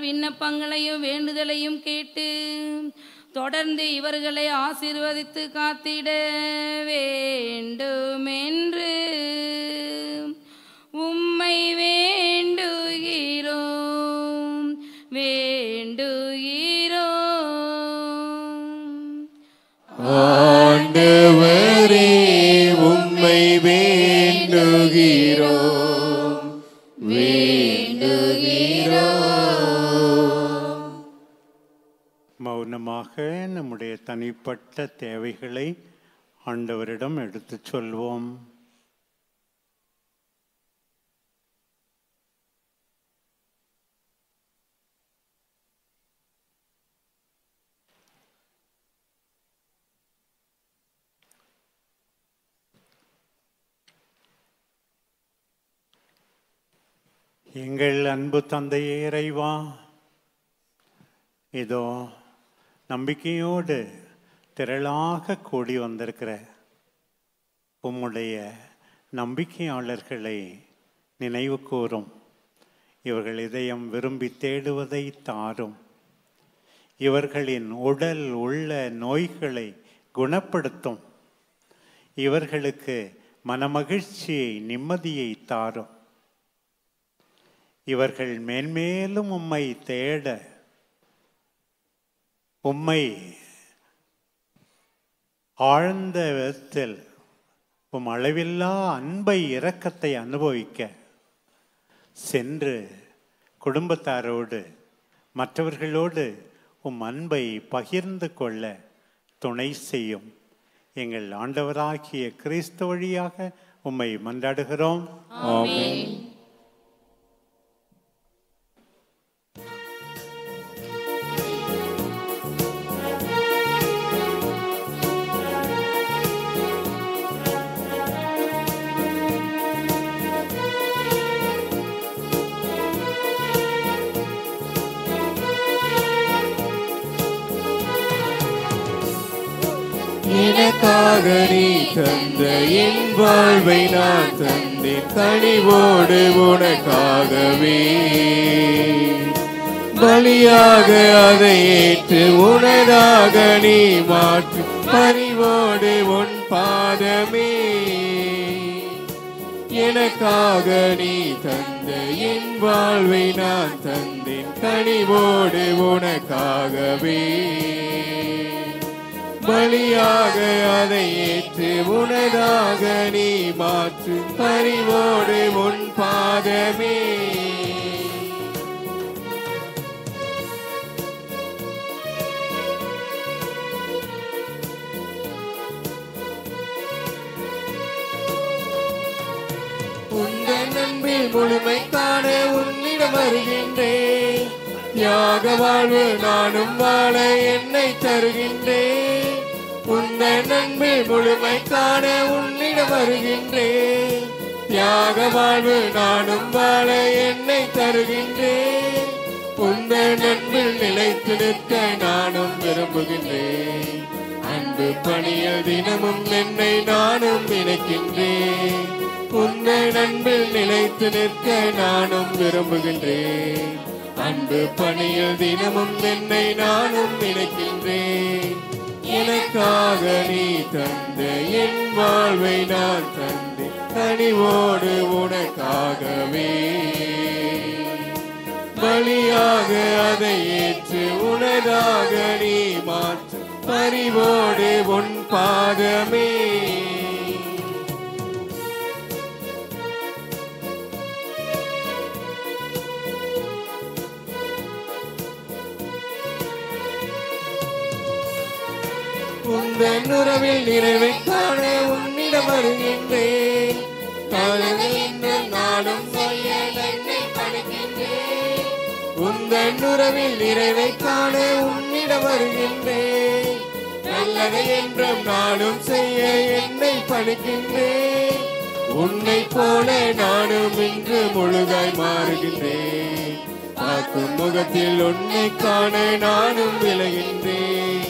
S12: விண்ணப்பங்களையும் வேண்டுதலையும் கேட்டு தொடர்ந்து இவர்களை ஆசீர்வதித்து காத்திட வேண்டுமென்று உம்மை வேண்டுகிறோம் வேண்டுகிறோம்.
S2: ஆண்டவரே உம்மை வேண்டுகிறோம் வேண்டுகிறோம்.
S3: மௌனமாக நம்முடைய தனிப்பட்ட தேவைகளை ஆண்டவரிடம் எடுத்துச் சொல்வோம். எங்கள் அன்பு தந்தையே இறைவா, இதோ நம்பிக்கையோடு திரளாக கூடி வந்திருக்கிற உம்முடைய நம்பிக்கையாளர்களை நினைவு கூறும். இவர்கள் இதயம் விரும்பி தேடுவதை தாரும். இவர்களின் உடல் உள்ள நோய்களை குணப்படுத்தும். இவர்களுக்கு மனமகிழ்ச்சியை நிம்மதியை தாரும். இவர்கள் மேன்மேலும் உம்மை தேட, உம்மை ஆழ்ந்த விதத்தில் உம் அளவில்லா அன்பை இரக்கத்தை அனுபவிக்க சென்று குடும்பத்தாரோடு மற்றவர்களோடு உம் அன்பை பகிர்ந்து கொள்ள துணை செய்யும். எங்கள் ஆண்டவராகிய கிறிஸ்து வழியாக உம்மை மன்றாடுகிறோம். ஆமென்.
S2: எனக்காக நீ தந்த என் வாழ்வை நான் தந்தேன் கனிவோடு உனக்காகவே. பலியாக அதை ஏற்று உனதாக நீ மாற்று பணிவோடு உன் பாதமே. எனக்காக நீ தந்த என் வாழ்வை நான் தந்தேன் கனிவோடு உனக்காகவே. பலியாக அதை ஏற்று உனதாக நீ மாற்று பரிவோடு உன் பாதமே. உந்தன் அன்பில் முழுமை காண உன்னிடம் வருகின்றேன். தியாக வாழ்வு நானும் வாழ என்னை தருகின்றேன். உந்தன் அன்பில் முழுமை காண உன்னிடம் வருகின்றேன். தியாக வாழ்வு நானும் வாழ என்னை தருகின்றேன். உந்தன் அன்பில் நிலைத்து நிற்க நானும் விரும்புகின்றேன். அன்பு பணியில் தினமும் என்னை நானும் இணைக்கின்றேன். உந்தன் அன்பில் நிலைத்து நிற்க நானும் விரும்புகின்றேன். அன்பு பணியில் தினமும் என்னை நானும் இணைக்கின்றேன். எனக்காக நீ தந்த என் வாழ்வை நான் தந்து கனிவோடு உனக்காகவே பலியாக அதை ஏற்று உனதாக நீ மாற்று பரிவோடு உன் பாதமே. உந்தன் உறவில் நிறைவை காண உன்னிடம் வருகின்றேன். நானும் செய்ய என்னை பணிக்கின்றேன். உந்தன் உறவில் நிறைவை காண உன்னிடம் வருகின்றேன். நல்லதை என்றும் நானும் செய்ய என்னை பணிக்கின்றேன். உன்னை போல நானும் இன்று முழுதாய் மாறுகின்றேன். பார்க்கும் முகத்தில் உன்னை காண நானும் விளைகின்றேன்.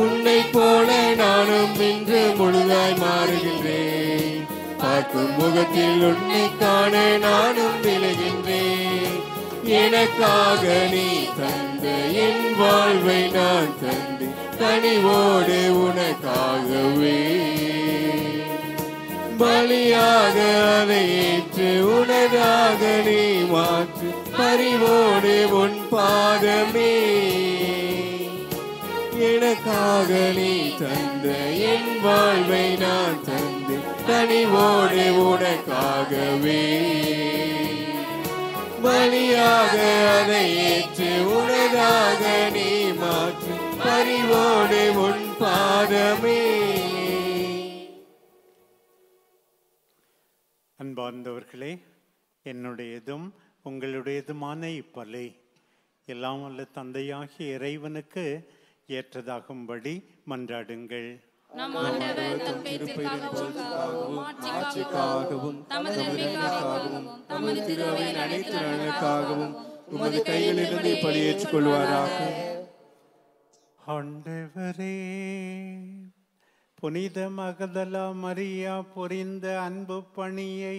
S2: உன்னை போல நானும் இன்று முழுதாய் மாறுகின்றேன். பார்க்கும் முகத்தில் உன்னை காண நானும் விளைகின்றேன். எனக்காக நீ தந்த என் வாழ்வை நான் தந்து கனிவோடு உனக்காகவே பலியாக அதை ஏற்று உனதாக நீ மாற்று பரிவோடு உன் பாதமே. எனக்காக நீ தந்த என் வாழ்வை நான் தந்து கனிவோடு உனக்காகவே பலியாக அதை ஏற்று உனதாக நீ மாற்று பரிவோடு உன் பாதமே.
S3: அன்பார்ந்தவர்களே, என்னுடையதும் உங்களுடையதுமான இப்பலை எல்லாம் வல்ல தந்தையாகிய இறைவனுக்கு ஏற்றதாகும்படி மன்றாடுங்கள்.
S12: நம் ஆண்டவர் தம் பேச்சுக்காகவும் ஆட்சிக்காகவும் தமது நன்மைக்காகவும் தமது திருவையின் அனைத்து நலனுக்காகவும் உமது கைகளிலிருந்து பலியேற்றுக் கொள்வாராக.
S3: ஆண்டவரே, புனித மகதலா மரியா புரிந்த அன்பு பணியை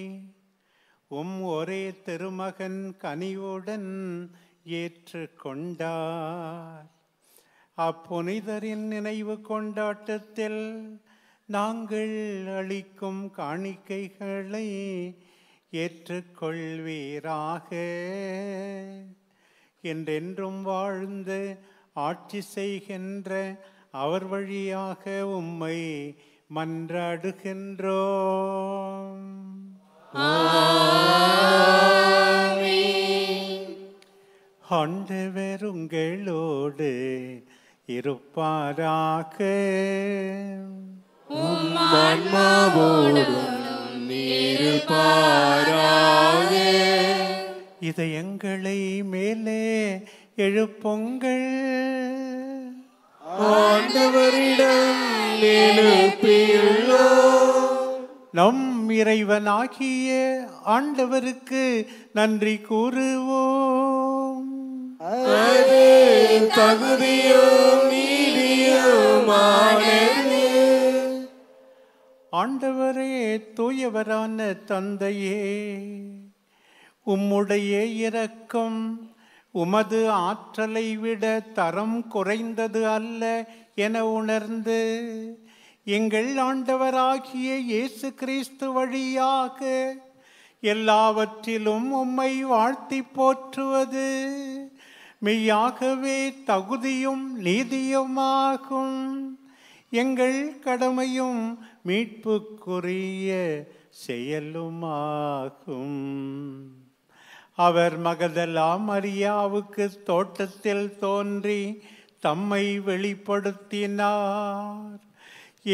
S3: ஒரே திருமகன் கனிவுடன் ஏற்றுக்கொண்டார். அப்புனிதரின் நினைவு கொண்டாட்டத்தில் நாங்கள் அளிக்கும் காணிக்கைகளை ஏற்றுக்கொள்வீராக. என்றென்றும் வாழ்ந்து ஆட்சி செய்கின்ற அவர் வழியாக உம்மை மன்றாடுகின்றோம். ஆண்டவர் உங்களோடு இருப்பாராக. இதயங்களை மேலே எழுப்புங்கள்.
S2: ஆண்டவரிடம் எழுப்பியுள்ளோம்.
S3: நம் இறைவனாகிய ஆண்டவருக்கு நன்றி கூறுவோம்.
S2: அது தகுதியும் நீதியுமானது.
S3: ஆண்டவரே, தூயவரான தந்தையே, உம்முடைய இரக்கம் உமது ஆற்றலை விட தரம் குறைந்தது அல்ல என உணர்ந்து எங்கள் ஆண்டவராகிய இயேசு கிறிஸ்து வழியாக எல்லாவற்றிலும் உம்மை வாழ்த்தி போற்றுவது மெய்யாகவே தகுதியும் நீதியுமாகும். எங்கள் கடமையும் மீட்புக்குரிய செயலுமாகும். அவர் மகதலா மரியாவுக்கு தோட்டத்தில் தோன்றி தம்மை வெளிப்படுத்தினார்.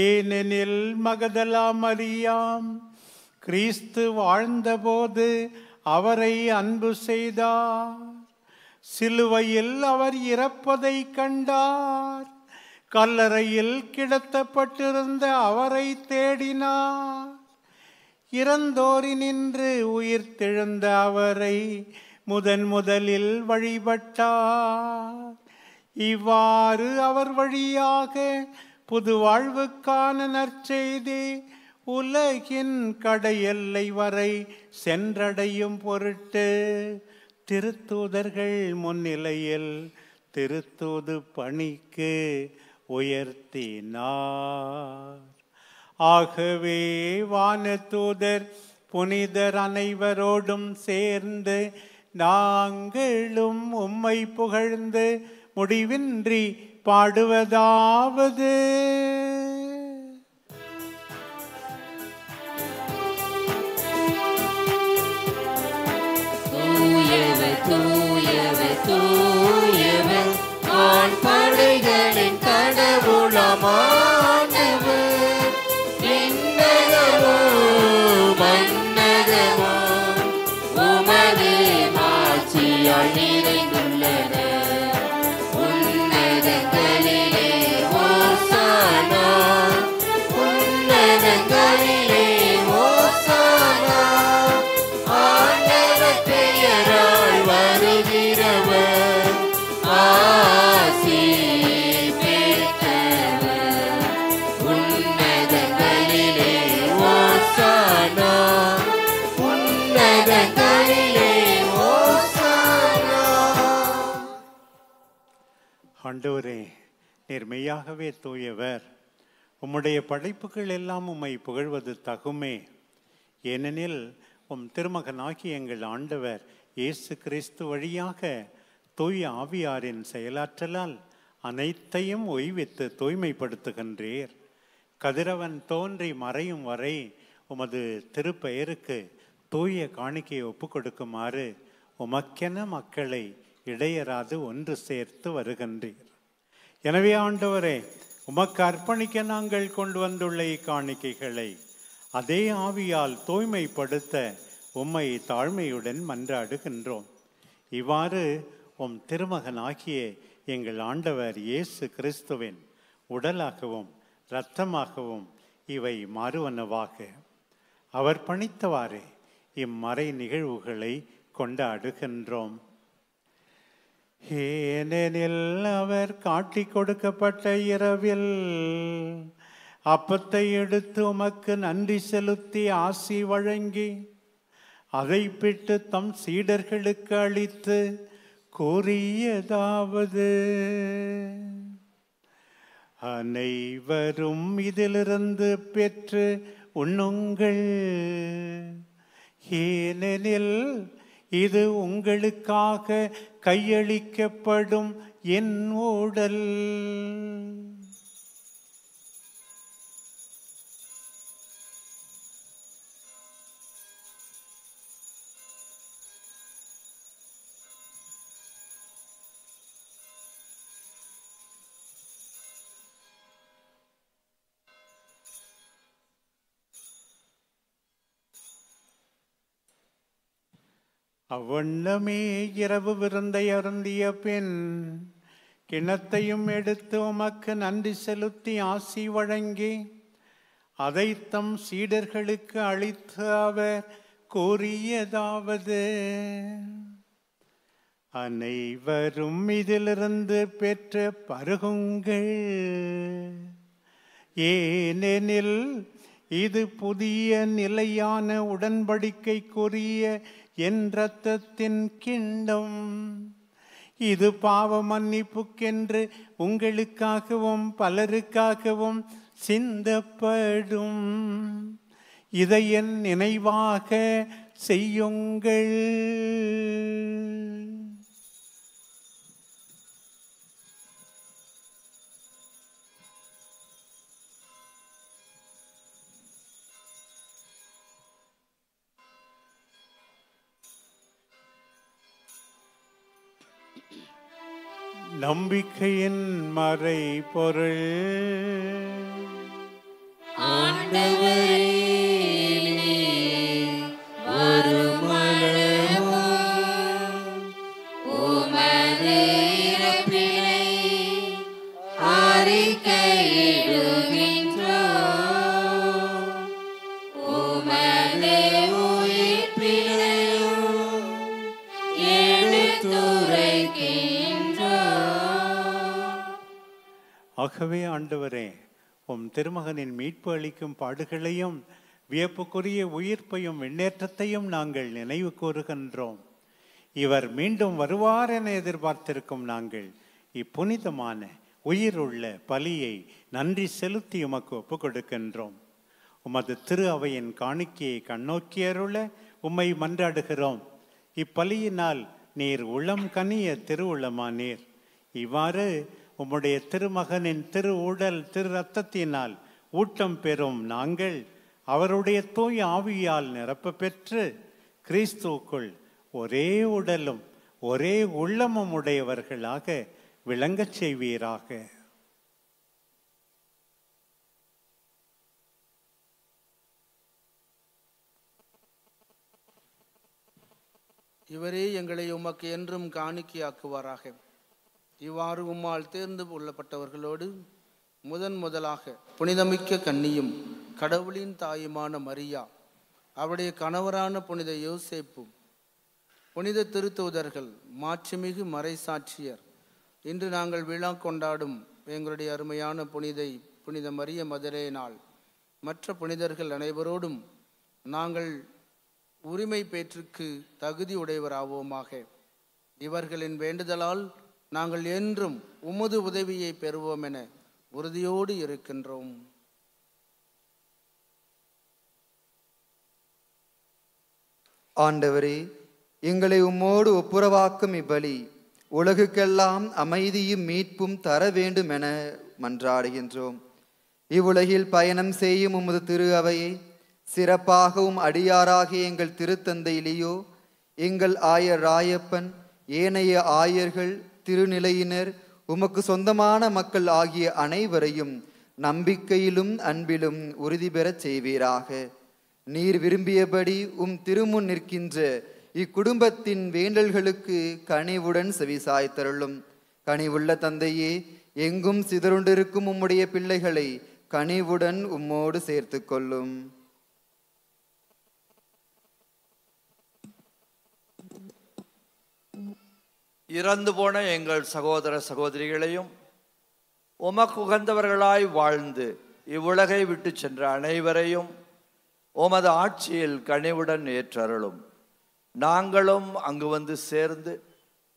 S3: ஏனெனில் மகதலா மரியாம் கிறிஸ்து வாழ்ந்தபோது அவரை அன்பு செய்தார். சிலுவையில் அவர் இறப்பதை கண்டார். கல்லறையில் கிடத்தப்பட்டிருந்த அவரை தேடினார். இறந்தோரினின்று உயிர்த்தெழுந்த அவரை முதலில் வழிபட்டார். இவ்வாறு அவர் வழியாக புது வாழ்வுக்கான நற்செய்தி உலகின் கடையெல்லை வரை சென்றடையும் பொருட்டு திருத்தூதர்கள் முன்னிலையில் திருத்தூது பணிக்கு உயர்த்தினார். ஆகவே வானதூதர் புனிதர் அனைவரோடும் சேர்ந்து நாங்களும் உம்மை புகழ்ந்து முடிவின்றி பாடுவதாவது:
S2: தூயவர் தூயவர் தூயவர் வான்படைகளின் கடவுளமானவர். விண்ணகமோ மன்னகமோ உமது மாட்சியால் நிறைந்துள்ளன. உன்னதங்களிலே ஓசானா, உன்னதங்களிலே ஓசானா. ஆண்டவர் பெயரால் வருகிறவர் ஆசி பெற்றவர். உன்னதங்களிலே ஓசானா, உன்னதங்களிலே ஓசானா.
S3: ஆண்டவரே, நீர் மெய்யாகவே தூயவர். உம்முடைய படைப்புகள் எல்லாம் உம்மை புகழ்வது தகுமே. ஏனெனில் உம் திருமகனாகி எங்கள் ஆண்டவர் இயேசு கிறிஸ்து வழியாக தூய ஆவியாரின் செயலாற்றலால் அனைத்தையும் ஓய்வித்து தூய்மைப்படுத்துகின்றீர். கதிரவன் தோன்றி மறையும் வரை உமது திருப்பெயருக்கு தூய காணிக்கையை ஒப்பு கொடுக்குமாறு உமக்கென மக்களை இடையராது ஒன்று சேர்த்து வருகின்றீர். எனவே ஆண்டவரே, உமக்கு அர்ப்பணிக்க நாங்கள் கொண்டு வந்துள்ள இக்காணிக்கைகளை அதே ஆவியால் தூய்மைப்படுத்த உம்மை தாழ்மையுடன் மன்றாடுகின்றோம். இவ்வாறு உம் திருமகனாகிய எங்கள் ஆண்டவர் இயேசு கிறிஸ்துவின் உடலாகவும் இரத்தமாகவும் இவை மாறுவனவாக. அவர் பணித்தவாறே இம்மறை நிகழ்வுகளை கொண்டாடுகின்றோம். ஏனெனில் அவர் காட்டிக் கொடுக்கப்பட்ட இரவில் அப்பத்தை எடுத்து உமக்கு நன்றி செலுத்தி ஆசி வழங்கி அதை பிட்டு தம் சீடர்களுக்கு அளித்து கூறியதாவது: அனைவரும் இதிலிருந்து பெற்று உண்ணுங்கள். ஏனெனில் இது உங்களுக்காக கையளிக்கப்படும் என் உடல். அவ்வண்ணமே இரவு விருந்தை அருந்திய பின் கிண்ணத்தையும் எடுத்து உமக்கு நன்றி செலுத்தி ஆசி வழங்கி அதை தம் சீடர்களுக்கு அளித்து அவர் கூறியதாவது: அனைவரும் இதிலிருந்து பெற்று பருகுங்கள். ஏனெனில் இது புதிய நிலையான உடன்படிக்கைக்குரிய என் இரத்தத்தின் கிண்ணம். இது பாவ மன்னிப்புக்கென்று உங்களுக்காகவும் பலருக்காகவும் சிந்தப்படும். இதை என் நினைவாக செய்யுங்கள். நம்பிக்கையின் மறை பொருள்.
S2: ஆண்டவரே, ஒரு மலரும் உமது அறிக்கையிடுகின்றோம். உமது உயிர்ப்பினையும் எடுத்துரைக்கின்றோம்.
S3: ஆகவே ஆண்டவரே, உம் திருமகனின் மீட்பு அளிக்கும் பாடுகளையும் வியப்புக்குரிய உயிர்ப்பையும் விண்ணேற்றத்தையும் நாங்கள் நினைவு கூறுகின்றோம். இவர் மீண்டும் வருவார் என எதிர்பார்த்திருக்கும் நாங்கள் இப்புனிதமான உயிருள்ள பலியை நன்றி செலுத்தி உமக்கு ஒப்புக் கொடுக்கின்றோம். உமது திரு அவையின் காணிக்கையை கண்ணோக்கி அருள உம்மை மன்றாடுகிறோம். இப்பலியினால் நீர் உளம் கனிய திருவுளமானீர். இவ்வாறு உம்முடைய திருமகனின் திரு உடல் திரு இரத்தத்தினால் ஊட்டம் பெறும் நாங்கள் அவருடைய தூய ஆவியால் நிரப்ப பெற்று கிறிஸ்துவுக்குள் ஒரே உடலும் ஒரே உள்ளமும் உடையவர்களாக விளங்கச் செய்வீராக.
S13: இவரே எங்களை உமக்கு என்றும் காணிக்கையாக்குவாராக. இவ்வாறு உம்மால் தேர்ந்து கொள்ளப்பட்டவர்களோடு முதலாக புனிதமிக்க கன்னியும் கடவுளின் தாயுமான மரியா, அவருடைய கணவரான புனித யோசேப்பும், புனித திருத்தூதர்கள், மாட்சிமிகு மறைசாட்சியர், இன்று நாங்கள் விழா கொண்டாடும் எங்களுடைய அருமையான புனித மரிய மதரேனால் மற்ற புனிதர்கள் அனைவரோடும் நாங்கள் உரிமை பேற்றுக்கு தகுதி உடையவராவோமாக. இவர்களின் வேண்டுதலால் நாங்கள் என்றும் உமது உதவியை பெறுவோம் என உறுதியோடு இருக்கின்றோம்.
S14: ஆண்டவரே, எங்களை உம்மோடு ஒப்புரவாக்கும் இப்பலி உலகுக்கெல்லாம் அமைதியும் மீட்பும் தர வேண்டும் என மன்றாடுகின்றோம். இவ்வுலகில் பயணம் செய்யும் உமது திரு அவையை சிறப்பாகவும் அடியாராகிய எங்கள் திருத்தந்தை லியோ, எங்கள் ஆயர் ராயப்பன், ஏனைய ஆயர்கள், திருநிலையினர், உமக்கு சொந்தமான மக்கள் ஆகிய அனைவரையும் நம்பிக்கையிலும் அன்பிலும் உறுதி பெறச் செய்வீராக. நீர் விரும்பியபடி திருமுன் நிற்கின்ற இக்குடும்பத்தின் வேண்டல்களுக்கு கனிவுடன் செவிசாய்த்தருளும். கனிவுள்ள தந்தையே, எங்கும் சிதறுண்டிருக்கும் உம்முடைய பிள்ளைகளை கனிவுடன் உம்மோடு சேர்த்து கொள்ளும்.
S15: இறந்து போன எங்கள் சகோதர சகோதரிகளையும் உமக்கு உகந்தவர்களாய் வாழ்ந்து இவ்வுலகை விட்டு சென்ற அனைவரையும் உமது ஆட்சியில் கனிவுடன் ஏற்றருளும். நாங்களும் அங்கு வந்து சேர்ந்து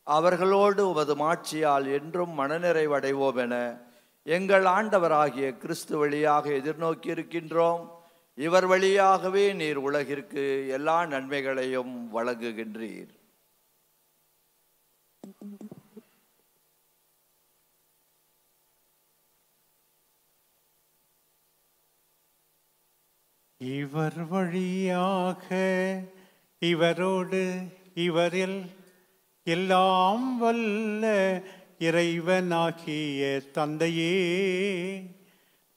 S15: அவர்களோடு உமது மாட்சியால் என்றும் மனநிறைவடைவோம் என எங்கள் ஆண்டவராகிய கிறிஸ்து வழியாக எதிர்நோக்கி இருக்கின்றோம். இவர் வழியாகவே நீர் உலகிற்கு எல்லா நன்மைகளையும் வழங்குகின்றீர்.
S3: இவர் வழியாக இவரோடு இவரில் எல்லாம் வல்ல இறைவனாகிய தந்தையே,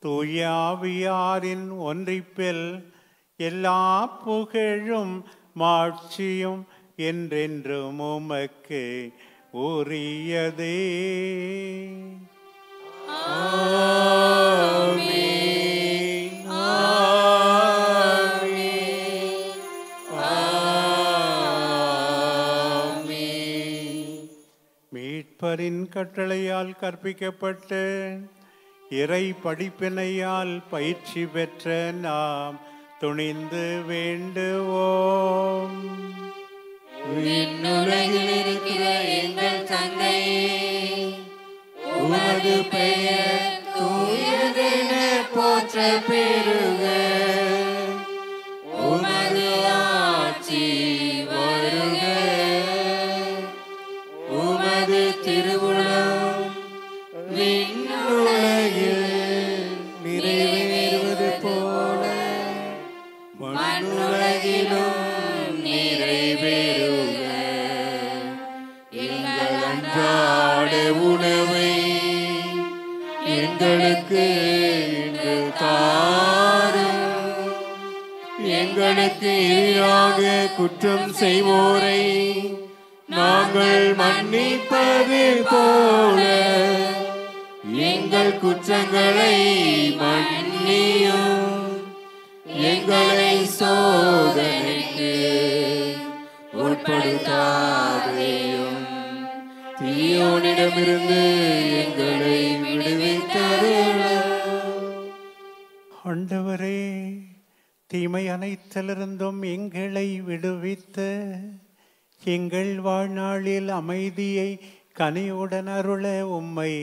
S3: தூய ஆவியாரின் ஒன்றிப்பில் எல்லா புகழும் மாட்சியும் என்றென்றும் உமக்கு உரியதே. மீட்பரின் கட்டளையால் கற்பிக்கப்பட்டு இறை படிப்பினையால் பயிற்சி பெற்ற நாம் துணிந்து வேண்டுவோம்.
S2: விண்ணுலகில் இருக்கிற எங்கள் தந்தையே, உமது பெயர் தூயதென போற்ற பெறுக. உமது ஆட்சி வருக. உமது திருவுளம் விண்ணுலகில் நிறைவேறுவது போல மண்ணுலகிலும் நிறைவேறுக. எங்கள் அன்றாட உணவை எங்களுக்கு இன்று தாரும்.
S12: எங்களுக்கு எதிராக குற்றம் செய்வோரை நாங்கள் மன்னிப்பது போல எங்கள்
S2: எங்கள் குற்றங்களை மன்னியும், எங்களை சோதனைக்கு உட்படுத்தாதேயும், தீயோனிடமிருந்து எங்களை விடுவித்தருளும்.
S3: ஆண்டவரே, தீமை அனைத்திலிருந்தும் எங்களை விடுவித்து எங்கள் வாழ்நாளில் அமைதியை கனியுடன் அருள உம்மை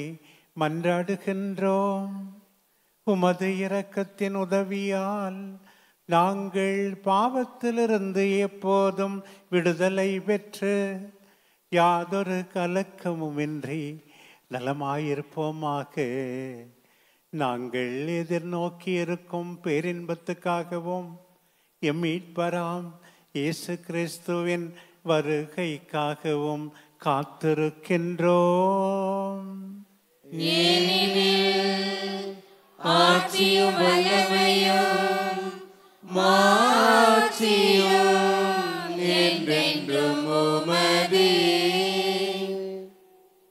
S3: மன்றாடுகின்றோம். உமது இரக்கத்தின் உதவியால் நாங்கள் பாவத்திலிருந்து எப்போதும் விடுதலை பெற்று யாதொரு கலக்கமுமின்றி நலமாயிருப்போமாக. நாங்கள் எதிர்நோக்கி இருக்கும் பேரின்பத்துக்காகவும் எம் மீட்பராம் இயேசு கிறிஸ்துவின் வருகைக்காகவும் காத்திருக்கின்றோம்.
S2: ஆட்சியும் வல்லமையும் மாட்சியும் என்றென்றும் உமதே.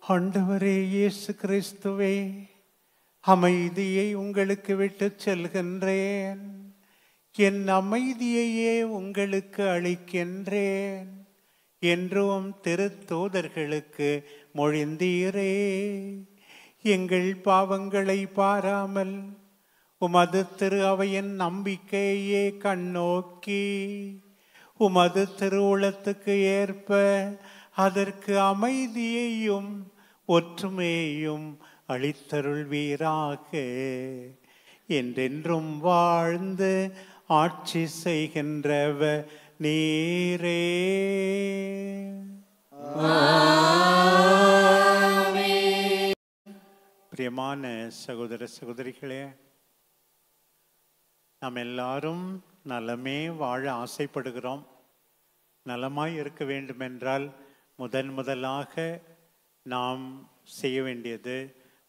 S3: ஆண்டவரே இயேசு கிறிஸ்துவே, அமைதியை உங்களுக்கு விட்டுச் செல்கின்றேன், என் அமைதியையே உங்களுக்கு அளிக்கின்றேன் என்றும் திருத்தூதர்களுக்கு மொழிந்தீரே. எங்கள் பாவங்களை பாராமல் உமது திரு அவையின் நம்பிக்கையே கண்ணோக்கி உமது திருவுளத்துக்கு ஏற்ப அதற்கு அமைதியையும் ஒற்றுமையையும் அளித்தருள்வீராக. என்றென்றும் வாழ்ந்து ஆட்சி செய்கின்றவர் நீரே. பிரியமான சகோதர சகோதரிகளே, நாம் எல்லாரும் நலமே வாழ ஆசைப்படுகிறோம். நலமாய் இருக்க வேண்டுமென்றால் முதலாக நாம் செய்ய வேண்டியது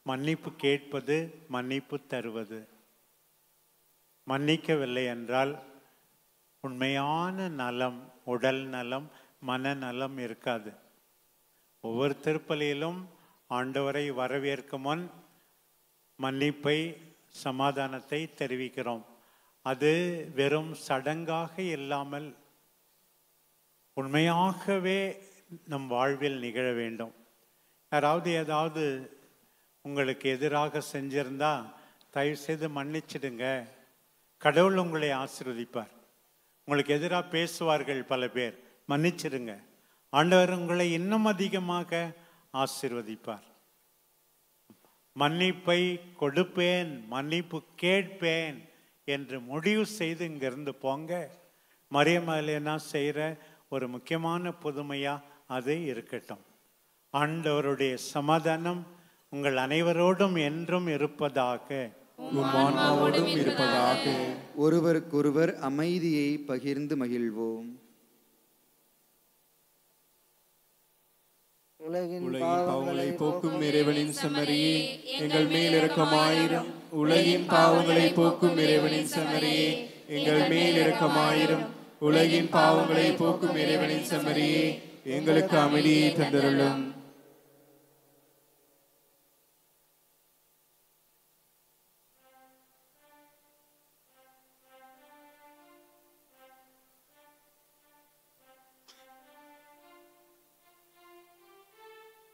S3: மன்னிப்பு கேட்பது, மன்னிப்பு தருவது. மன்னிக்கவில்லை என்றால் உண்மையான நலம், உடல் நலம், மனநலம் இருக்காது. ஒவ்வொரு திருப்பலியிலும் ஆண்டவரை வரவேற்கும் முன் மன்னிப்பை, சமாதானத்தை தெரிவிக்கிறோம். அது வெறும் சடங்காக இல்லாமல் உண்மையாகவே நம் வாழ்வில் நிகழ வேண்டும். யாராவது ஏதாவது உங்களுக்கு எதிராக செஞ்சிருந்தா தயவு செய்து மன்னிச்சிடுங்க. கடவுள் உங்களை ஆசீர்வதிப்பார். உங்களுக்கு எதிராக பேசுவார்கள் பல பேர், மன்னிச்சிடுங்க. ஆண்டவர் உங்களை இன்னும் அதிகமாக ஆசீர்வதிப்பார். மன்னிப்பை கொடுப்பேன், மன்னிப்பு கேட்பேன் என்று முடிவு செய்து இங்கிருந்து போங்க. மரியமலேனா செய்கிற ஒரு முக்கியமான புதுமையா அது இருக்கட்டும். ஆண்டவருடைய சமாதானம் உங்கள் அனைவரோடும் என்றும் இருப்பதாக.
S14: ஒருவருக்கொருவர் அமைதியை பகிர்ந்து மகிழ்வோம்.
S11: உலகின் பாவங்களை போக்கும் இறைவனின் செம்மறியே, எங்கள் மேல் இரக்கமாயிரும். உலகின் பாவங்களை போக்கும் இறைவனின் செம்மறியே, எங்கள் மேல் இரக்கமாயிரும். உலகின் பாவங்களை போக்கும் இறைவனின் செம்மறியே, எங்களுக்கு அமைதியை தந்தருளும்.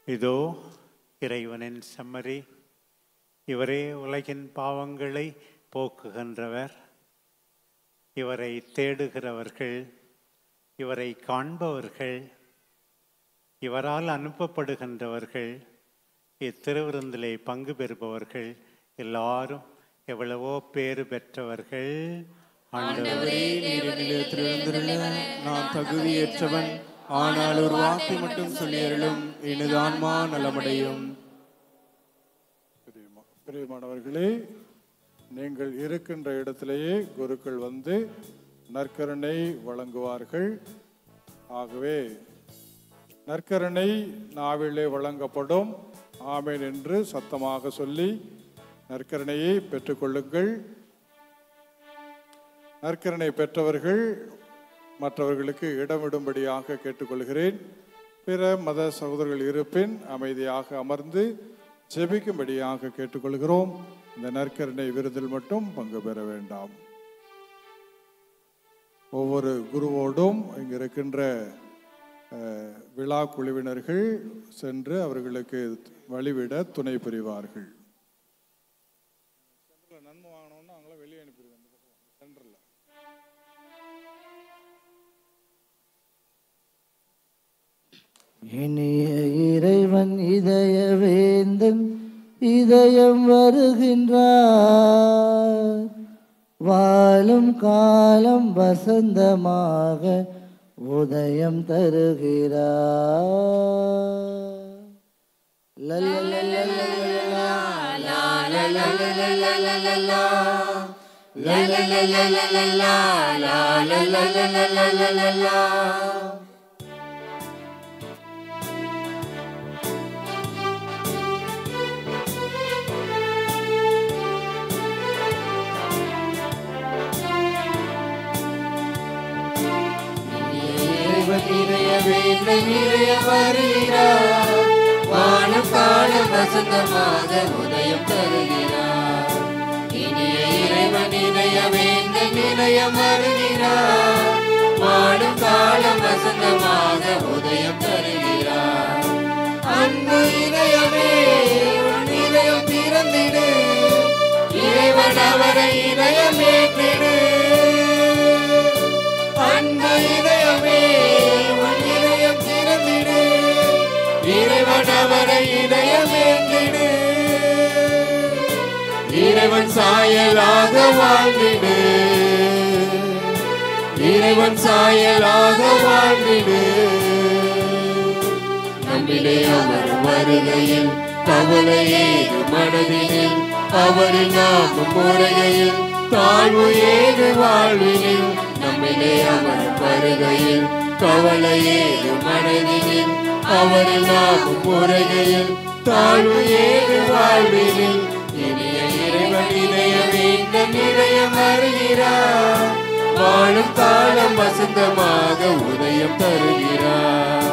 S3: இதோ இறைவனின் செம்மறி, இவரே உலகின் பாவங்களை போக்குகின்றவர். இவரை தேடுகிறவர்கள், இவரை காண்பவர்கள், இவரால் அனுப்பப்படுகின்றவர்கள், இத்திருவிருந்திலே பங்கு பெறுபவர்கள் எல்லாரும் எவ்வளவோ பேறு பெற்றவர்கள்.
S11: ஆண்டவரே, நீர் திருவிருந்தில் நான் தகுதியற்றவன், ஆனால் ஒரு வார்த்தை மட்டும் சொல்லியருளும், எனது ஆன்மா நலமடையும்.
S9: பிரியமானவர்களே, நீங்கள் இருக்கின்ற இடத்திலேயே குருக்கள் வந்து நற்கருணை வழங்குவார்கள். ஆகவே நற்கருணை நாவிலே வழங்கப்படும். ஆமேன் என்று சத்தமாக சொல்லி நற்கருணையை பெற்றுக்கொள்ளுங்கள். நற்கருணை பெற்றவர்கள் மற்றவர்களுக்கு இடமிடும்படியாக கேட்டுக்கொள்கிறேன். பிற மத சகோதரர்கள் இருப்பின் அமைதியாக அமர்ந்து ஜெபிக்கும்படியாக கேட்டுக்கொள்கிறோம். இந்த நற்கருணை விருதில் மட்டும் பங்கு பெற வேண்டாம். ஒவ்வொரு குருவோடும் இங்கு இருக்கின்ற விழா குழுவினர்கள் சென்று அவர்களுக்கு வழிவிட துணை புரிவார்கள். நன்மை வாங்கணும்னா அவங்கள வெளியே அனுப்பிடுவேன். சென்டர்ல
S7: இனிய இறைவன் இதய வேந்தன் இதயம் வருகின்றார். வாழும் காலம் வசந்தமாக உதயம் தருகிறார்.
S2: நிறைய வருகிறார். வாழும் காலம் வசந்தமாக உதயம் தருகிறார். இனிய இறைவன் இதய வேந்த நிலையம் வருகிறார். வாழும் காலம் வசந்தமாக உதயம் தருகிறார். அன்பு இதயமே உன் இதயம் திறந்திடு. இறைவன் அவரை இதயமே திடு. அன்பு இதயமே உன் இதயம் திறந்திடு. இறைவன் அவரை இதயமேந்திடு. இறைவன் சாயலாக வாழ்ந்திடு. இறைவன் சாயலாக வாழ்ந்திடு. நம்மிலே அவர் வருகையில் கவலையேது மனதினில். அவரின் நாமம் முறைகையில் தாழ்வு ஏது வாழ்வினில். நம்மிலே அவர் வருகையில் கவலையேது மனதினில். அவரின் நாமம் முறைகையில் தாழ்வு ஏது வாழ்வினில். இனிய இறைவன் இதய வேந்த நிலையம் வருகிறார். வாழும் காலம் வசந்தமாக உதயம் தருகிறார்.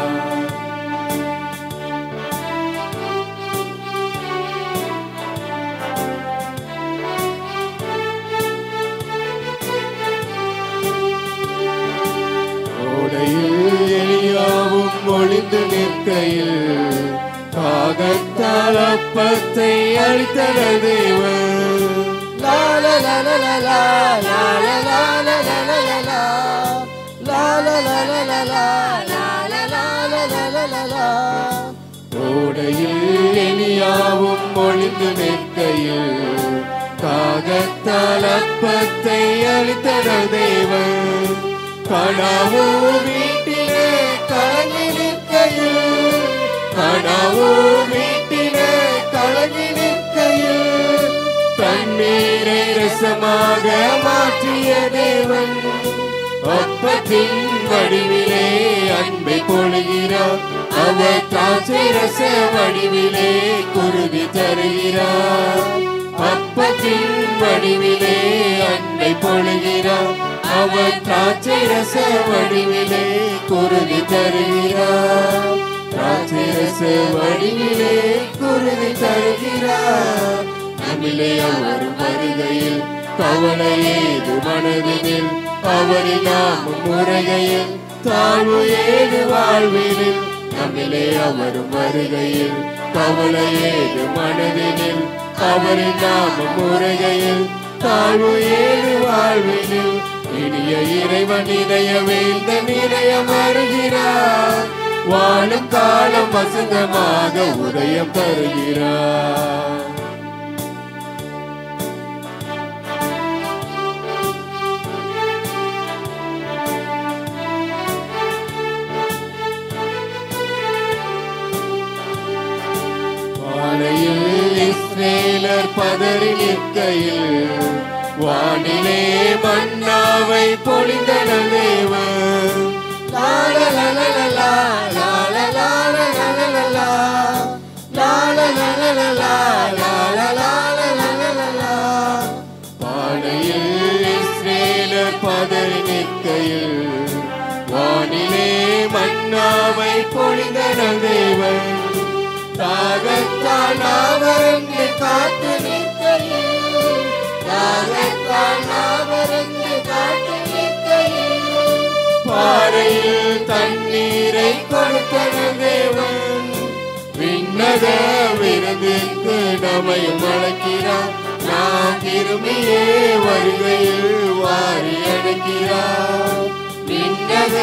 S2: எலியாவும் ஒளிந்து நிற்கையில் காகத்தால் அப்பத்தை அளித்தன தேவன். ஓடையில் எலியாவும் ஒளிந்து நிற்கையில் காகத்தால் அப்பத்தை அளித்தன தேவன். கனவு வீட்டிலே கலங்கி நிற்கையில். கனவு வீட்டிலே கலங்கி நிற்கையில் தண்ணீரை ரசமாக மாற்றிய தேவன். அப்பத்தின் வடிவிலே அன்பை பொழிகிறார். அவர் திராட்சை ரச வடிவிலே குருதி தருகிறார். அப்பத்தின் வடிவிலே அன்பை பொழிகிறார். அவர் திராட்சை ரச வடிவிலே குருதி தருகிறார். திராட்சை ரச வடிவிலே குருதி தருகிறார். நம்மிலே அவர் வருகையில் கவலையேது மனதினில். அவரின் நாமம் முறைகையில் தாழ்வு ஏது வாழ்வினில். நம்மிலே அவர் வருகையில் கவலையேது மனதினில். அவரின் நாமம் முறைகையில் தாழ்வு ஏது வாழ்வினில். இனிய இறைவன் இதய வேந்த நிலையம் வருகிறார். வாழும் காலம் வசந்தமாக உதயம் தருகிறார். வாழையில் இஸ்ரேலர் பதறி நிற்கையில் வானிலே மன்னாவை பொழிந்தன தேவன். பானையில் இஸ்ரேலர் பதறி நிற்கையில் வானிலே மன்னாவை பொழிந்தன தேவன். தாகத்தால் நாவறந்து காத்து நிற்கையில், தாகத்தால் நாவறந்து காத்து நிற்கையில், பாறையில் தண்ணீரை கொடுத்தன தேவன், விண்ணக விருதுக்கு நம்மையும் அழைக்கிறார். நாம் திரும்பியே வருகையில் வாரி அழைக்கிறார். விண்ணக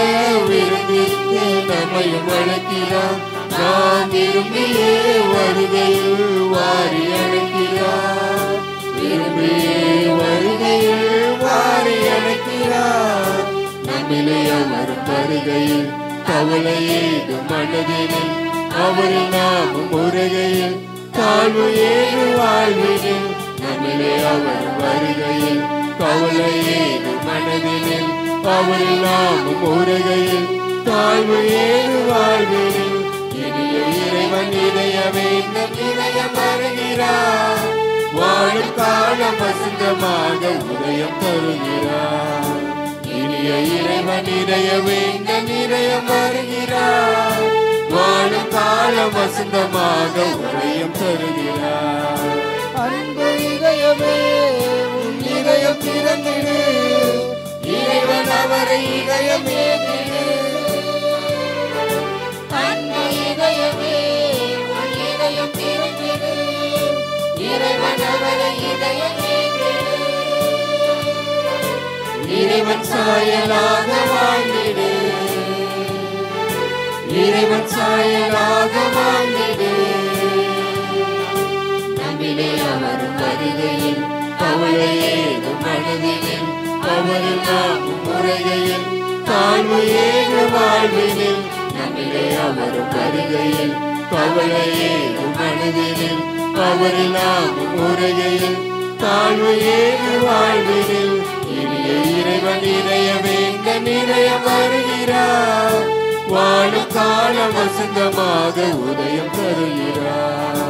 S2: விருதுக்கு நம்மையும் அழைக்கிறார். நாம் திரும்பியே வருகையில் வாரி அழைக்கிறார். திரும்பியே வருகையில் வாரி அழைக்கிறார். நம்மிலே அவர் வருகையில் கவலையேது மனதினில், அவரில் நாமும் உரைகையில் தாழ்வு ஏது வாழ்வினில். நம்மிலே அவர் வருகையில் கவலையேது மனதினில், அவரில் நாமும் உரைகையில் தாழ்வு ஏது வாழ்வினில். இனிய இறைவன் இதயமே நம் இதயம் வருகிறார். வாழும் காலம் வசந்தமாக உதயம் தருகிறார். இனிய இறைவன் இதயமே நம் இதயம் வருகிறார். வாழும் காலம் வசந்தமாக உதயம் தருகிறார்.
S7: அன்பு இதயமே உன் இதயம் திறந்திடு,
S2: இறைவன் அவரை இதயமே திரு. அன்பு இதயமே உன் இதயம் திறந்திடு, இறைவன் அவரை இதயமே திரு. இறைவன் சாயலாக வாழ்ந்திடு, இறைவன் சாயலாக வாழ்ந்திடு. நம்மிலே அவர் வருகையில் கவலையேது மனதினில், அவரில் நாமும் முறைகையில் தாழ்வு ஏது வாழ்வினில். நம்மிலே அவர் வருகையில் கவலையேது மனதினில், அவரில் நாமும் முறைகையில் தாழ்வு ஏது வாழ்வினில். இனிய இறைவன் இதயமே இதயம் வருகிறார். வாழும் காலம் வசந்தமாக உதயம் தருகிறார்.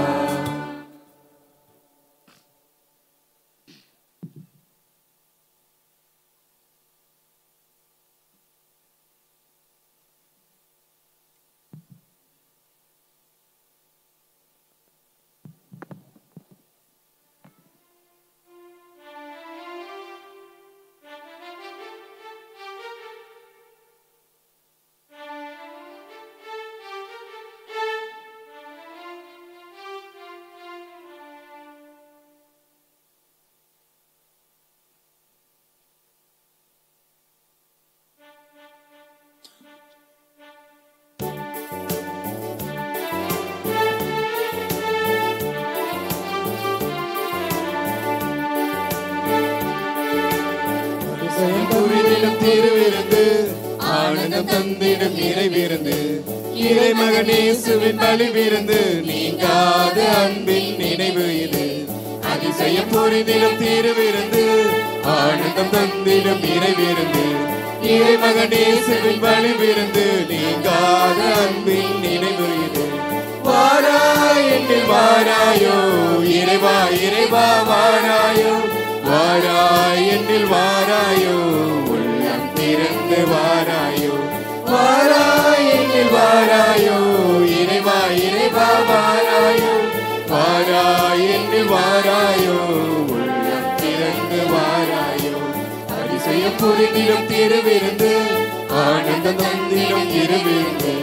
S2: திருவிருந்து ஆனந்தம் தந்திடும் நிறைவிருந்து, இறைமகன் இயேசுவின் பலிவிருந்து, நீங்காத அன்பின் நினைவு இது. அதிசயம் புரிந்திடும் திருவிருந்து ஆனந்தம் தந்திடும் நிறைவிருந்து, இறைமகன் இயேசுவின் பலிவிருந்து, நீங்காத அன்பின் நினைவு இது. வாராய் என்னில் வாராயோ இறைவா, இறைவா வாராயோ, வாராய் என்னில் வாராயோ, உள்ளம் திறந்து வாராயோ, வாராய் என்னில் வாராயோ இறைவா, இறைவா வாராயோ, வாராய் என்னில் வாராயோ, உள்ளம் திறந்து வாராயோ. அதிசயம் புரிந்திடும் திருவிருந்து ஆனந்தம் தந்திடும் திருவிருந்து,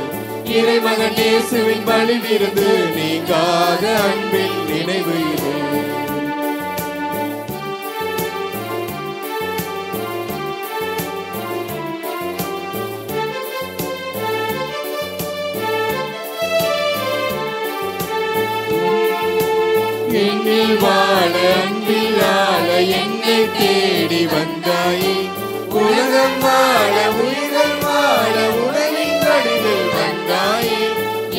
S2: இறைமகன் இயேசுவின் பலிவிருந்து, நீங்காத அன்பின் நினைவு இது. என்னில் வாழ அன்பில் ஆள என்னை தேடி வந்தாயே, உலகம் வாழ உயிர்கள் வாழ உணவின் வடிவில் வந்தாயே.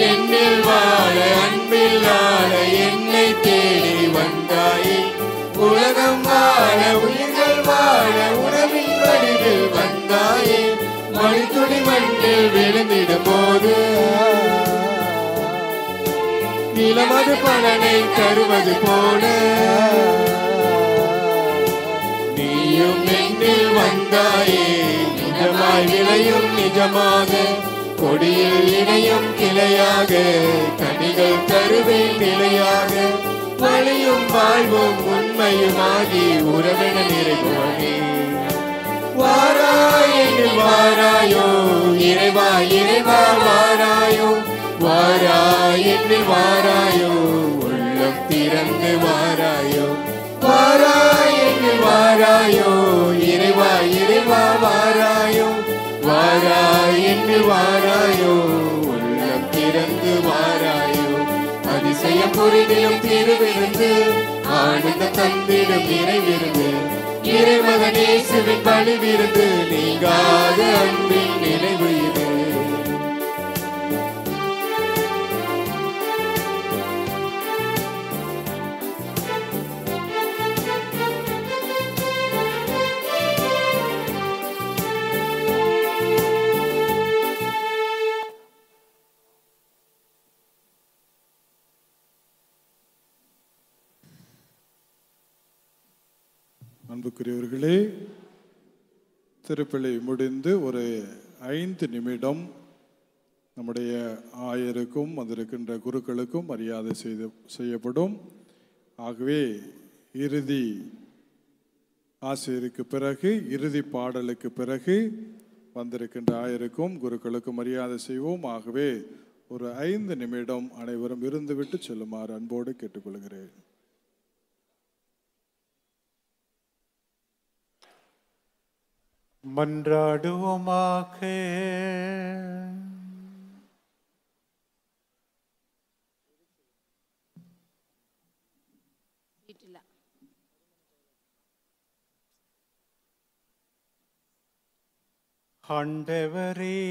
S2: என்னில் வாழ அன்பில் ஆள என்னை தேடி வந்தாயே, உலகம் வாழ உயிர்கள் வாழ உணவின் வடிவில் வந்தாயே. மணித்துளி மண்ணில் விழுந்திடும் போது நிலமது பலனை தருவது போல, நீயும் என்னில் வந்தாயே. நிஜமாய் விளையும் நிஜமாக கொடியில் இணையும் கிளையாக கனிகள் தருவேன் நிலையாக வழியும் வாழ்வும் உண்மையுமாகி உறவென நிறைவானே. வாராய் வாராயோ இறைவா இறைவா வாராயோ வாராய் என்று வாராயோ உள்ளம் திறந்து வாராயோ வாராய் என்று வாராயோ இறைவா இறைவா வாராயோ வாராய் என்று வாராயோ உள்ளம் திறந்து வாராயோ. அதிசய பொறிதிலும் திருவிருந்து ஆனந்த தந்திடும் நிறைவிருந்து இறைமகனேசுவின் பலிவிருந்து நீங்காத அன்பின் நினைவு இது.
S9: அன்புக்குரியவர்களே, திருப்பலி முடிந்து ஒரு 5 நிமிடம் நம்முடைய ஆயருக்கும் வந்திருக்கின்ற குருக்களுக்கும் மரியாதை செய்யப்படும். ஆகவே இறுதி ஆசிரியருக்கு பிறகு இறுதி பாடலுக்கு பிறகு வந்திருக்கின்ற ஆயருக்கும் குருக்களுக்கும் மரியாதை செய்வோம். ஆகவே ஒரு 5 நிமிடம் அனைவரும் இருந்துவிட்டு செல்லுமாறு அன்போடு கேட்டுக்கொள்கிறேன்.
S3: மன்றாடுவோமாக. ஆண்டவரே,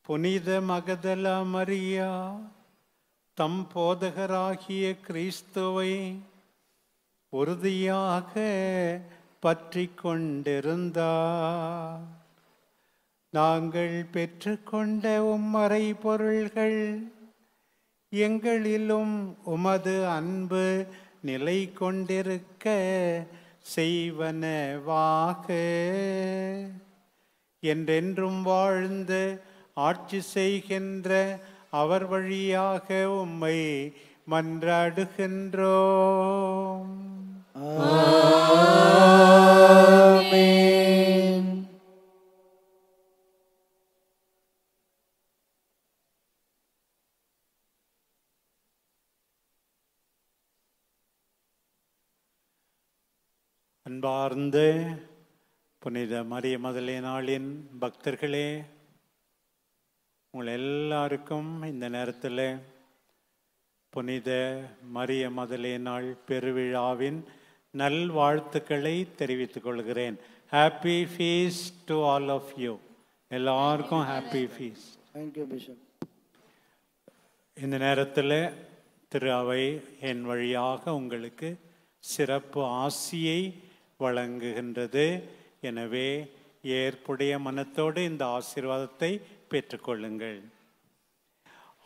S3: புனித மகதலா மரியா தம் போதகராகிய கிறிஸ்துவை உறுதியாக பற்றி கொண்டிருந்தார். நாங்கள் பெற்றுக்கொண்ட உம்மறை பொருள்கள் எங்களிலும் உமது அன்பு நிலை கொண்டிருக்க செய்வனவாக. என்றென்றும் வாழ்ந்து ஆட்சி செய்கின்ற அவர் வழியாக உம்மை மன்றாடுகின்றோம்.
S7: ஆமென்.
S3: அன்பார்ந்த புனித மரிய மதலேனாளின் பக்தர்களே, உங்கள் எல்லாருக்கும் இந்த நேரத்தில் புனித மரிய மதலேனாள் பெருவிழாவின் நல்வாழ்த்துக்களை தெரிவித்துக் கொள்கிறேன். Happy feast to all of you. எல்லாருக்கும் ஹாப்பி ஃபீஸ்ட்.
S7: Thank you bishop.
S3: இந்த நேரத்தில் திரு அவை என் வழியாக உங்களுக்கு சிறப்பு ஆசியை வழங்குகின்றது. எனவே ஏற்புடைய மனத்தோடு இந்த ஆசீர்வாதத்தை பெற்றுக்கொள்ளுங்கள்.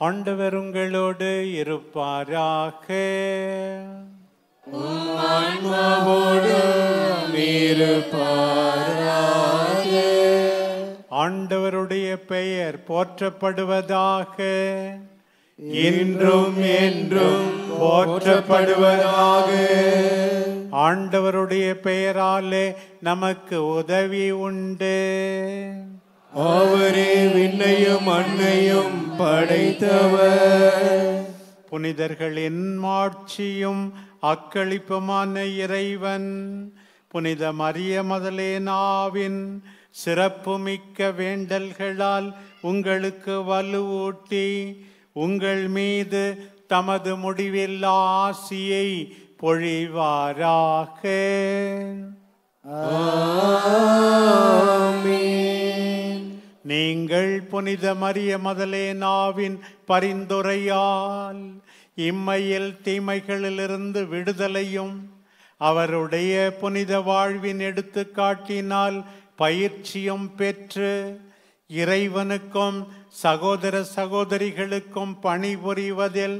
S3: ஆண்டவர் உங்களோடு இருப்பாராக. ஆண்டவருடைய பெயர் போற்றப்படுவதாக.
S2: இன்றும் என்றும் போற்றப்படுவதாக.
S3: ஆண்டவருடைய பெயராலே நமக்கு உதவி உண்டு.
S2: அவரே விண்ணையும் மண்ணையும் படைத்தவர்.
S3: புனிதர்களின் மாட்சியும் அக்களிப்புமான இறைவன் புனித மரிய மதலேனாவின் சிறப்புமிக்க வேண்டல்களால் உங்களுக்கு வலுவூட்டி உங்கள் மீது தமது முடிவில்லா ஆசியை பொழிவாராக. நீங்கள் புனித மரிய மதலேனாவின் பரிந்துரையால் இம்மையில் தீமைகளிலிருந்து விடுதலையும் அவருடைய புனித வாழ்வின் எடுத்துக்காட்டினால் பயிற்சியும் பெற்று இறைவனுக்கும் சகோதர சகோதரிகளுக்கும் பணிபுரிவதில்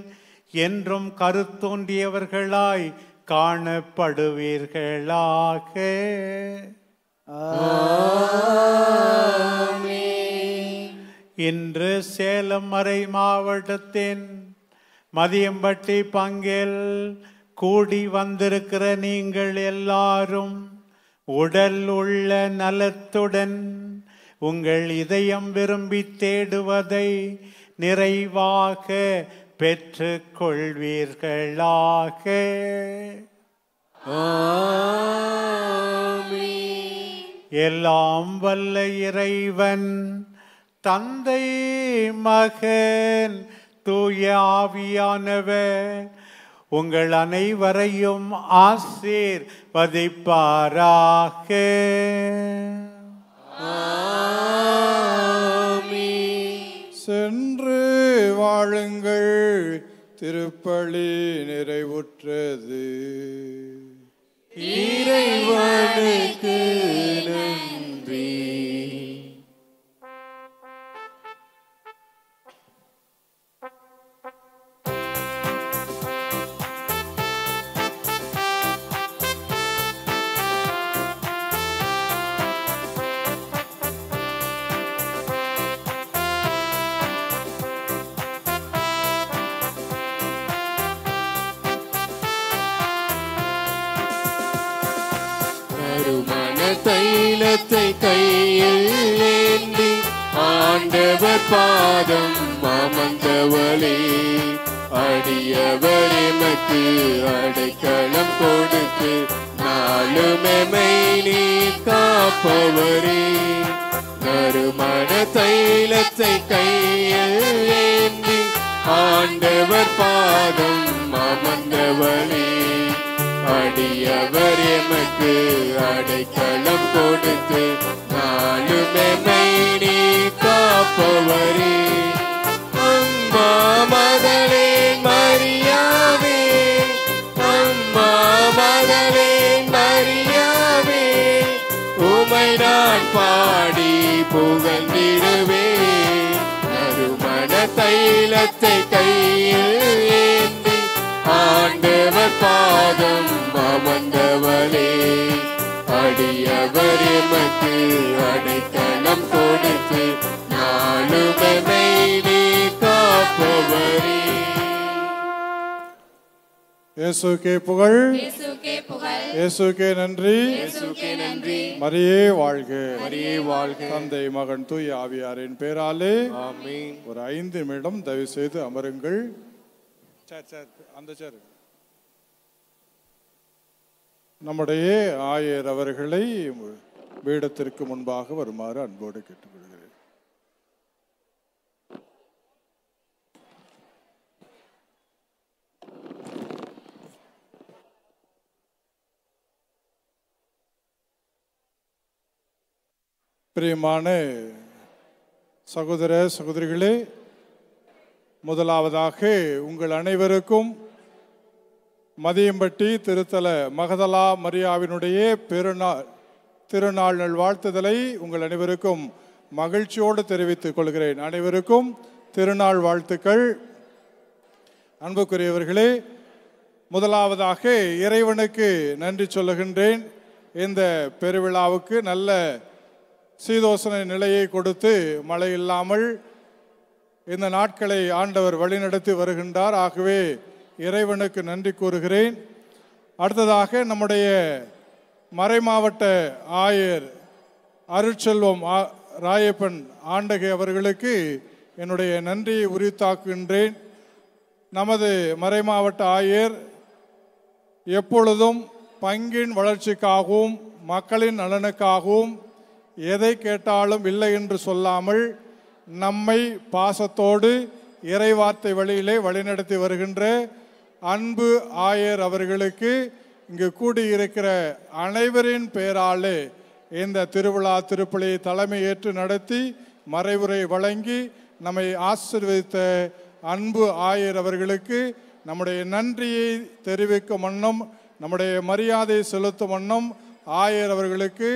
S3: என்றும் கருத்தோன்றியவர்களாய் காணப்படுவீர்களாக.
S7: ஆமென்.
S3: இன்று சேலம் மறை மாவட்டத்தின் மதியம்பட்டி பங்கில் கூடி வந்திருக்கிற நீங்கள் எல்லாரும் உடல் உள்ள நலத்துடன் உங்கள் இதயம் விரும்பி தேடுவதை நிறைவாக பெற்றுக் கொள்வீர்களாக. எல்லாம் வல்ல இறைவன் தந்தை மகன் தூய ஆவியானவர் உங்கள் அனைவரையும் ஆசீர்வதிப்பாராக.
S9: சென்று வாழுங்கள், திருப்பலி நிறைவுற்றது.
S2: இறைவனுக்கு நன்றி. தைலத்தை கையில் ஏந்தி ஆண்டவர் பாதம் அமர்ந்தவளே, அடியவர் எமக்கு அடைக்கலம் கொடுத்து நாளுமெமை நீ காப்பவரே. நறுமண தைலத்தை கையில் ஏந்தி ஆண்டவர் பாதம் அமர்ந்தவளே, அடியவர் எமக்கு அடைக்கலம் கொடுத்து நாளுமெமை நீ காப்பவரே. அம்மா மகளே மரியாவே, அம்மா மகளே மரியாவே, உமை நான் பாடி புகழ்ந்திடுவேன். நறுமண தைலத்தை கையில் ஏந்தி ஆண்டவர் பாதம் அமர்ந்தவளே, அடியவர் எமக்கு அடைக்கலம் கொடுத்து நாளுமெமை நீ காப்பவரே.
S9: இயேசுக்கே புகழ்,
S2: இயேசுக்கே புகழ்,
S9: இயேசுக்கே நன்றி,
S2: இயேசுக்கே நன்றி.
S9: மரியே வாழ்க,
S2: மரியே வாழ்க.
S9: தந்தை மகன் தூய ஆவியாரின் பேராலே
S2: ஆமென்.
S9: ஒரு 5 நிமிடம் தயவு செய்து அமருங்கள். அந்த சார் நம்முடைய ஆயர் அவர்களை பீடத்திற்கு முன்பாக வருமாறு அன்போடு கேட்டுக்கொள்கிறேன். பிரியமான சகோதர சகோதரிகளே, முதலாவதாக உங்கள் அனைவருக்கும் மதியம்பட்டி திருத்தல மகதலா மரியாவினுடைய திருநாள் நல்வாழ்த்துதலை உங்கள் அனைவருக்கும் மகிழ்ச்சியோடு தெரிவித்துக் கொள்கிறேன். அனைவருக்கும் திருநாள் வாழ்த்துக்கள். அன்புக்குரியவர்களே, முதலாவதாக இறைவனுக்கு நன்றி சொல்லுகின்றேன். இந்த பெருவிழாவுக்கு நல்ல சீதோசன நிலையை கொடுத்து மழை இல்லாமல் இந்த நாட்களை ஆண்டவர் வழிநடத்தி வருகின்றார். ஆகவே இறைவனுக்கு நன்றி கூறுகிறேன். அடுத்ததாக நம்முடைய மறைமாவட்ட ஆயர் அருட்செல்வம் ராயப்பன் ஆண்டகை அவர்களுக்கு என்னுடைய நன்றியை உரித்தாக்குகின்றேன். நமது மறைமாவட்ட ஆயர் எப்பொழுதும் பங்கின் வளர்ச்சிக்காகவும் மக்களின் நலனுக்காகவும் எதை கேட்டாலும் இல்லை என்று சொல்லாமல் நம்மை பாசத்தோடு இறைவார்த்தை வழியிலே வழிநடத்தி வருகின்ற அன்பு ஆயர் அவர்களுக்கு இங்கு கூடியிருக்கிற அனைவரின் பெயராலே இந்த திருவிழா திருப்பலியை தலைமை ஏற்று நடத்தி மறைவுரை வழங்கி நம்மை ஆசீர்வதித்த அன்பு ஆயர் அவர்களுக்கு நம்முடைய நன்றியை தெரிவிக்கும் வண்ணம், நம்முடைய மரியாதை செலுத்தும் வண்ணம் ஆயர் அவர்களுக்கு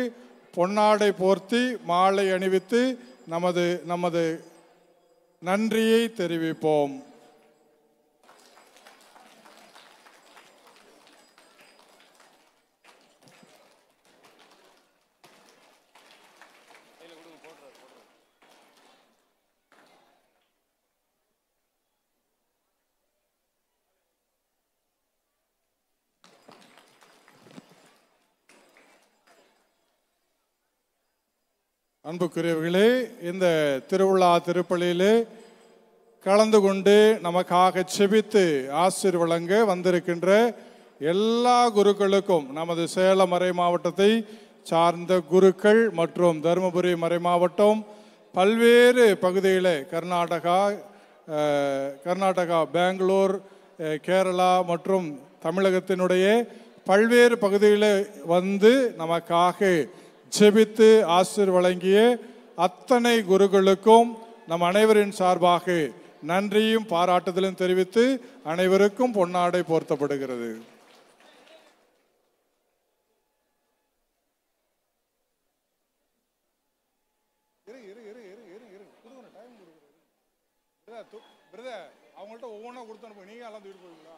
S9: பொன்னாடை போர்த்தி மாலை அணிவித்து நமது நன்றியை தெரிவிப்போம். அன்புக்குரியவர்களே, இந்த திருவிழா திருப்பலியிலே கலந்து கொண்டு நமக்காக செபித்து ஆசீர் வழங்க வந்திருக்கின்ற எல்லா குருக்களுக்கும், நமது சேலம் மறை மாவட்டத்தை சார்ந்த குருக்கள் மற்றும் தருமபுரி மறை மாவட்டம், பல்வேறு பகுதியில் கர்நாடகா, பெங்களூர், கேரளா மற்றும் தமிழகத்தினுடைய பல்வேறு பகுதியில் வந்து நமக்காக ஜெபித்து ஆசீர் வழங்கிய அத்தனை குருக்களுக்கும் நம் அனைவரின் சார்பாக நன்றியும் பாராட்டுதலும் தெரிவித்து அனைவருக்கும் பொன்னாடை போர்த்தப்படுகிறது. அவங்கள்ட்ட ஒவ்வொன்றா கொடுத்து அனுப்புங்க. நீங்க எல்லாம் தூக்கிட்டு போவீங்களா?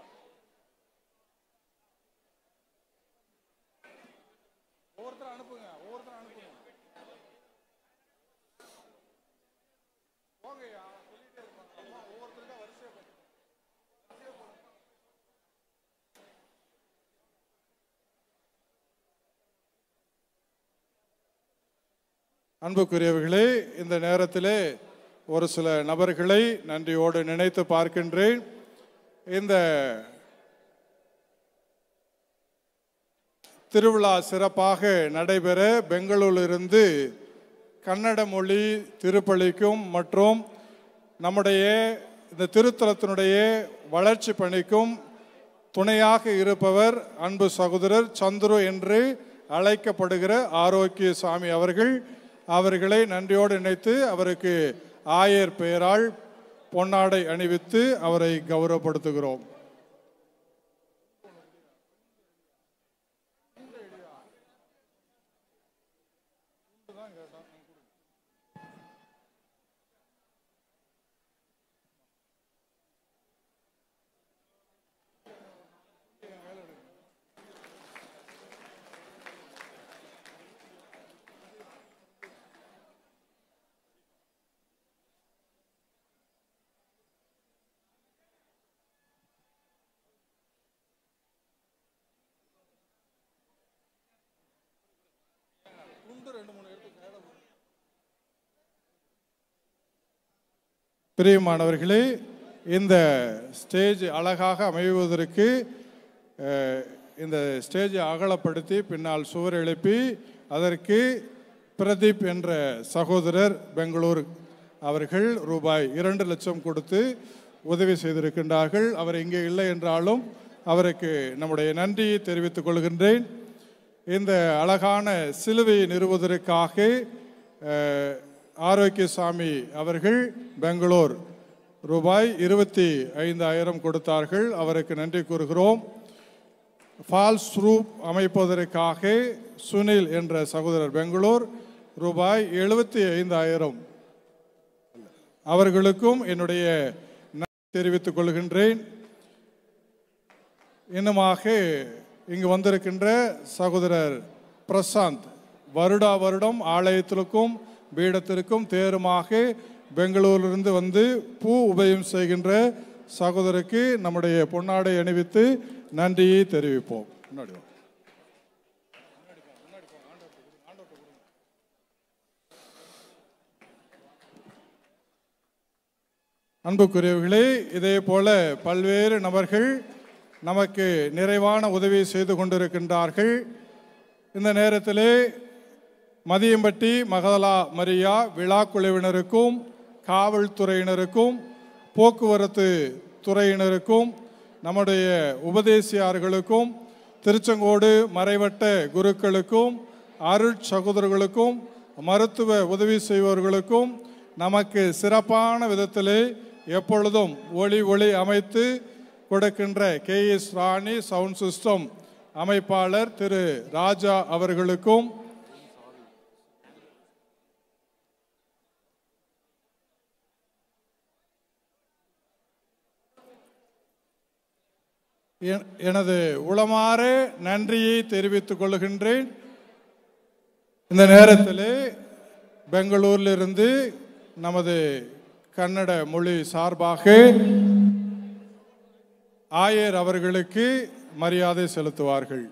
S9: ஒவ்வொருத்தரும் அனுப்புங்க. போங்கய்யா, சொல்லிட்டே இருப்பாங்க. ஒவ்வொருத்தருக்கா வரிசையா அன்புக்குரியவர்களே, இந்த நேரத்திலே ஒரு சில நபர்களை நன்றியோடு நினைத்து பார்க்கின்றேன். இந்த திருவிழா சிறப்பாக நடைபெற பெங்களூரிலிருந்து கன்னட மொழி திருப்பலிக்கும் மற்றும் நம்முடைய இந்த திருத்தலத்தினுடைய வளர்ச்சி பணிக்கும் துணையாக இருப்பவர் அன்பு சகோதரர் சந்துரு என்று அழைக்கப்படுகிற ஆரோக்கிய சாமி அவர்களை நன்றியோடு நினைத்து அவருக்கு ஆயர் பெயரால் பொன்னாடை அணிவித்து அவரை கௌரவப்படுத்துகிறோம். பிரியமானவர்களே, இந்த ஸ்டேஜ் அழகாக அமைவதற்கு இந்த ஸ்டேஜை அகலப்படுத்தி பின்னால் சுவர் எழுப்பி அதற்கு பிரதீப் என்ற சகோதரர் பெங்களூர் அவர்கள் ரூபாய் 2 லட்சம் கொடுத்து உதவி செய்திருக்கின்றார்கள். அவர் இங்கே இல்லை என்றாலும் அவருக்கு நம்முடைய நன்றியை தெரிவித்துக் கொள்கின்றேன். இந்த அழகான சிலுவையை நிறுவுவதற்காக ஆரோக்கியசாமி அவர்கள் பெங்களூர் ரூபாய் 25,000 கொடுத்தார்கள். அவருக்கு நன்றி கூறுகிறோம். ஃபால்ஸ் ரூப் அமைப்பதற்காக சுனில் என்ற சகோதரர் பெங்களூர் ரூபாய் 75,000 அவர்களுக்கும் என்னுடைய நன்றி தெரிவித்துக் கொள்கின்றேன். இன்னுமாக இங்கு வந்திருக்கின்ற சகோதரர் பிரசாந்த் வருடம் ஆலயத்திற்கும் பீடத்திற்கும் தேருமாக பெங்களூரிலிருந்து வந்து பூ உபயம் செய்கின்ற சகோதரருக்கு நம்முடைய பொன்னாடை அணிவித்து நன்றியை தெரிவிப்போம். அன்புக்குரியவர்களே, இதே போல பல்வேறு நபர்கள் நமக்கு நிறைவான உதவி செய்து கொண்டிருக்கின்றார்கள். இந்த நேரத்திலே மதியம்பட்டி மகதலா மரியா விழா குழுவினருக்கும் காவல்துறையினருக்கும் போக்குவரத்து துறையினருக்கும் நம்முடைய உபதேசியார்களுக்கும் திருச்செங்கோடு மறைவட்ட குருக்களுக்கும் அருட் சகோதரர்களுக்கும் மருத்துவ உதவி செய்பவர்களுக்கும் நமக்கு சிறப்பான விதத்திலே எப்பொழுதும் ஒளி அமைத்து கொடுக்கின்ற KS ராணி சவுண்ட் சிஸ்டம் அமைப்பாளர் திரு ராஜா அவர்களுக்கும் எனது உளமாற நன்றியை தெரிவித்துக் கொள்கின்றேன். இந்த நேரத்தில் பெங்களூரிலிருந்து நமது கன்னட மொழி சார்பாக ஆயர் அவர்களுக்கு மரியாதை செலுத்துவார்கள்.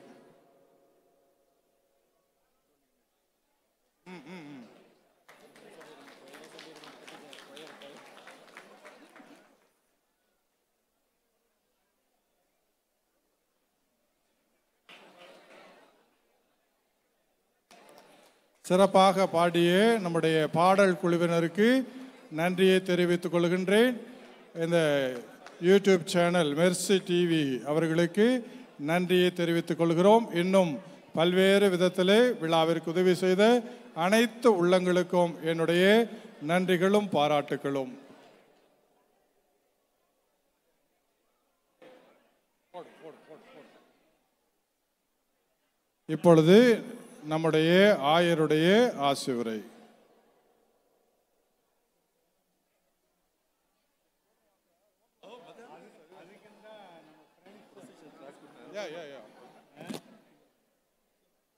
S9: சிறப்பாக பாடிய நம்முடைய பாடல் குழுவினருக்கு நன்றியை தெரிவித்துக் கொள்கின்றேன். இந்த யூடியூப் சேனல் மெர்சி டிவி அவர்களுக்கு நன்றியை தெரிவித்துக் கொள்கிறோம். இன்னும் பல்வேறு விதத்திலே விழாவிற்கு உதவி செய்த அனைத்து உள்ளங்களுக்கும் என்னுடைய நன்றிகளும் பாராட்டுகளும். இப்பொழுது நம்முடைய ஆயருடைய ஆசியுரை.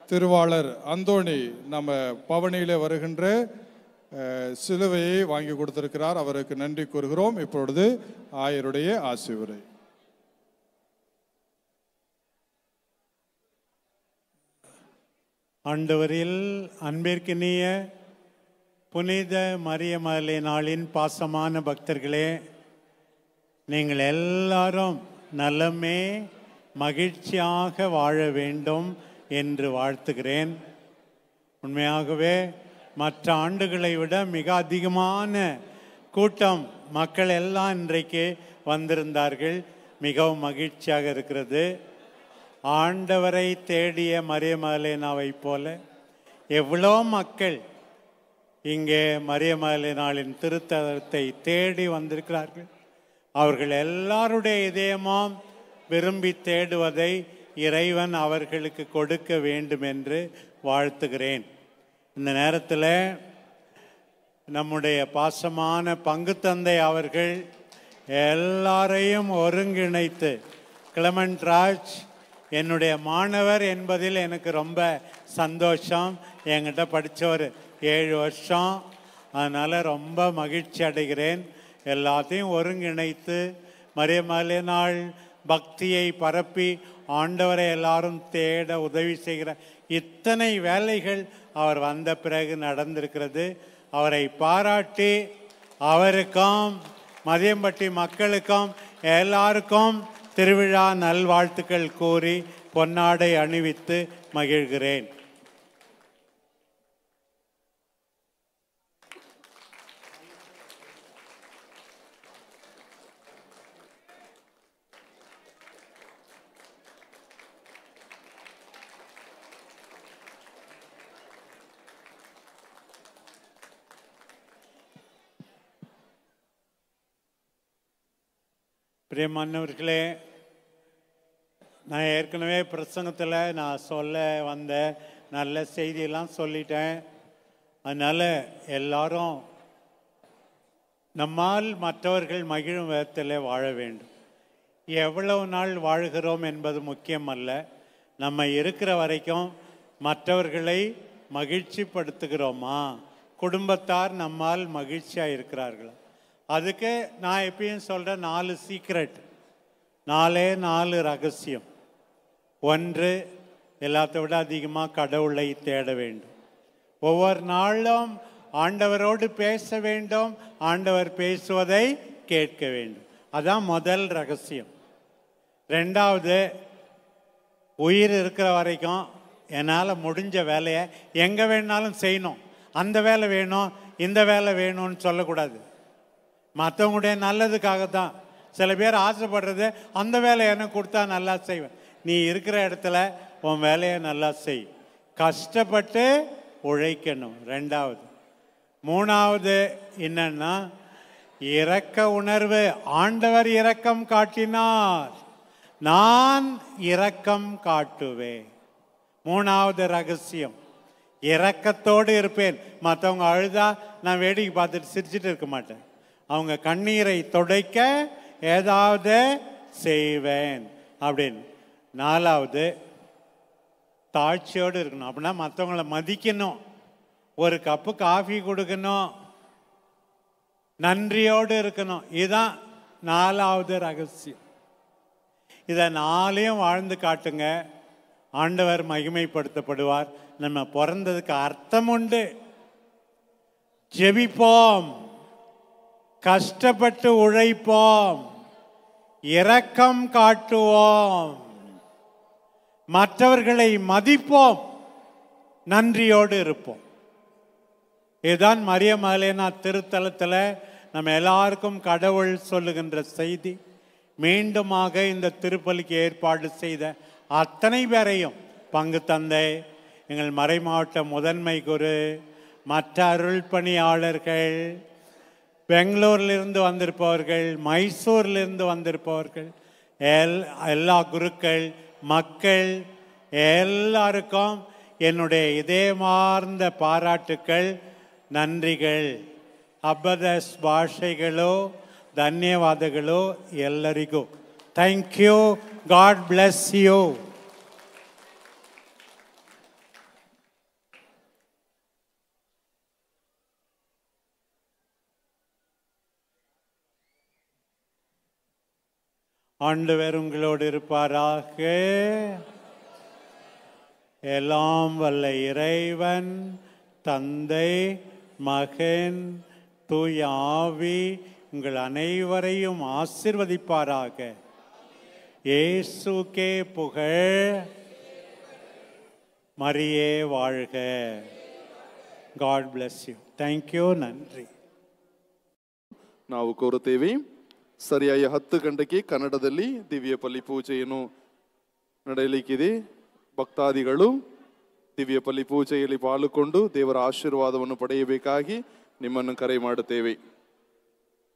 S9: திருவாளர் அந்தோணி நம்ம பவனியிலே வருகின்ற சிலுவையை வாங்கி கொடுத்திருக்கிறார். அவருக்கு நன்றி கூறுகிறோம். இப்பொழுது ஆயருடைய ஆசியுரை.
S3: ஆண்டவரில் அன்பிற்கினிய புனித மரியமலை நாளின் பாசமான பக்தர்களே, நீங்கள் எல்லாரும் நலமே மகிழ்ச்சியாக வாழ வேண்டும் என்று வாழ்த்துகிறேன். உண்மையாகவே மற்ற ஆண்டுகளை விட மிக அதிகமான கூட்டம் மக்கள் எல்லாம் இன்றைக்கு வந்திருந்தார்கள். மிகவும் மகிழ்ச்சியாக இருக்கிறது. ஆண்டவரை தேடிய மரியமலேனாவை போல எவ்வளோ மக்கள் இங்கே மரியமலேனாளின் திருத்தலத்தை தேடி வந்திருக்கிறார்கள். அவர்கள் எல்லாருடைய இதயமும் விரும்பி தேடுவதை இறைவன் அவர்களுக்கு கொடுக்க வேண்டும் என்று வாழ்த்துகிறேன். இந்த நேரத்தில் நம்முடைய பாசமான பங்கு தந்தை அவர்கள் எல்லாரையும் ஒருங்கிணைத்து, கிளமண்ட் ராஜ் என்னுடைய மாணவர் என்பதில் எனக்கு ரொம்ப சந்தோஷம். என்கிட்ட படித்தவர் 7 வருஷம், அதனால் ரொம்ப மகிழ்ச்சி அடைகிறேன். எல்லாத்தையும் ஒருங்கிணைத்து மரியமலை நாள் பக்தியை பரப்பி ஆண்டவரை எல்லாரும் தேட உதவி செய்கிற இத்தனை வேலைகள் அவர் வந்த பிறகு நடந்திருக்கிறது. அவரை பாராட்டி அவருக்கும் மதியம்பட்டி மக்களுக்கும் எல்லாருக்கும் திருவிழா நல்வாழ்த்துக்கள் கூறி பொன்னாடை அணிவித்து மகிழ்கிறேன். பிரியமானவர்களே, நான் ஏற்கனவே பிரசங்கத்தில் நான் சொல்ல வந்த நல்ல செய்தியெல்லாம் சொல்லிட்டேன். அதனால் எல்லாரும் நம்மால் மற்றவர்கள் மகிழும் விதத்தில் வாழ வேண்டும். எவ்வளவு நாள் வாழ்கிறோம் என்பது முக்கியமல்ல. நம்ம இருக்கிற வரைக்கும் மற்றவர்களை மகிழ்ச்சிப்படுத்துகிறோமா? குடும்பத்தார் நம்மால் மகிழ்ச்சியாக இருக்கிறார்களா? அதுக்கு நான் எப்பயும் சொல்கிற 4 சீக்ரெட், 4 ரகசியம். 1, எல்லாத்த விட அதிகமாக கடவுளை தேட வேண்டும். ஒவ்வொரு நாளும் ஆண்டவரோடு பேச வேண்டும். ஆண்டவர் பேசுவதை கேட்க வேண்டும். அதான் முதல் ரகசியம். 2வது, உயிர் இருக்கிற வரைக்கும் என்னால் முடிஞ்ச வேலையை எங்கே வேணாலும் செய்யணும். அந்த வேலை வேணும், இந்த வேலை வேணும்னு சொல்லக்கூடாது. மற்றவங்களுடைய நல்லதுக்காக தான். சில பேர் ஆசைப்படுறது, அந்த வேலையை எனக்கு கொடுத்தா நல்லா செய்வேன். நீ இருக்கிற இடத்துல உன் வேலையை நல்லா செய். கஷ்டப்பட்டு உழைக்கணும். 2வது. 3வது என்னன்னா, இரக்க உணர்வு. ஆண்டவர் இரக்கம் காட்டினார், நான் இரக்கம் காட்டுவேன். 3வது ரகசியம், இரக்கத்தோடு இருப்பேன். மற்றவங்க அழுதா நான் வேடிக்கை பார்த்துட்டு சிரிச்சுட்டு இருக்க மாட்டேன். அவங்க கண்ணீரை துடைக்க ஏதாவது செய்வேன் அப்படின்னு. 4வது, தாழ்ச்சியோடு இருக்கணும். அப்படின்னா மற்றவங்கள மதிக்கணும். ஒரு கப்பு காஃபி கொடுக்கணும், நன்றியோடு இருக்கணும். இதுதான் 4வது ரகசியம். இதை 4ஐயும் வாழ்ந்து காட்டுங்க, ஆண்டவர் மகிமைப்படுத்தப்படுவார். நம்ம பிறந்ததுக்கு அர்த்தம் உண்டு. ஜெபிப்போம், கஷ்டப்பட்டு உழைப்போம், இரக்கம் காட்டுவோம், மற்றவர்களை மதிப்போம், நன்றியோடு இருப்போம். இதுதான் மரிய மகலேனா திருத்தலத்தில் நம்ம எல்லாருக்கும் கடவுள் சொல்லுகின்ற செய்தி. மீண்டுமாக இந்த திருப்பலிக்கு ஏற்பாடு செய்த அத்தனை பேரையும் பங்கு தந்தை, எங்கள் மறைமாவட்ட முதன்மை குரு, மற்ற அருள் பணியாளர்கள், பெங்களூரிலிருந்து வந்திருப்பவர்கள், மைசூரிலிருந்து வந்திருப்பவர்கள், எல்லா குருக்கள், மக்கள் எல்லாருக்கும் என்னுடைய இதயமார்ந்த பாராட்டுக்கள், நன்றிகள். ಹಬ್ಬದ ಭಾಷೆಗಳು, ಧನ್ಯವಾದಗಳು ಎಲ್ಲರಿಗೂ. Thank you. God bless you. ஆண்டவர் உங்களோடு இருப்பாராக. எல்லாம் வல்ல இறைவன் தந்தை, மகன், தூய ஆவி உங்கள் அனைவரையும் ஆசீர்வதிப்பாராக. இயேசுக்கே புகழ். மரியே வாழ்க. God bless you. Thank you. நன்றி.
S16: ನಾವು ಕೋರುತ್ತೇವೆ. ಸರಿಯಾಗಿ 10 ಗಂಟೆಗೆ ಕನ್ನಡದಲ್ಲಿ ದಿವ್ಯ ಪಲ್ಲಿ ಪೂಜೆಯನ್ನು ನಡೆಯಲಿಕ್ಕಿದೆ. ಭಕ್ತಾದಿಗಳು ದಿವ್ಯ ಪಲ್ಲಿ ಪೂಜೆಯಲ್ಲಿ ಪಾಲ್ಗೊಂಡು ದೇವರ ಆಶೀರ್ವಾದವನ್ನು ಪಡೆಯಬೇಕಾಗಿ ನಿಮ್ಮನ್ನು ಕರೆ ಮಾಡುತ್ತೇವೆ.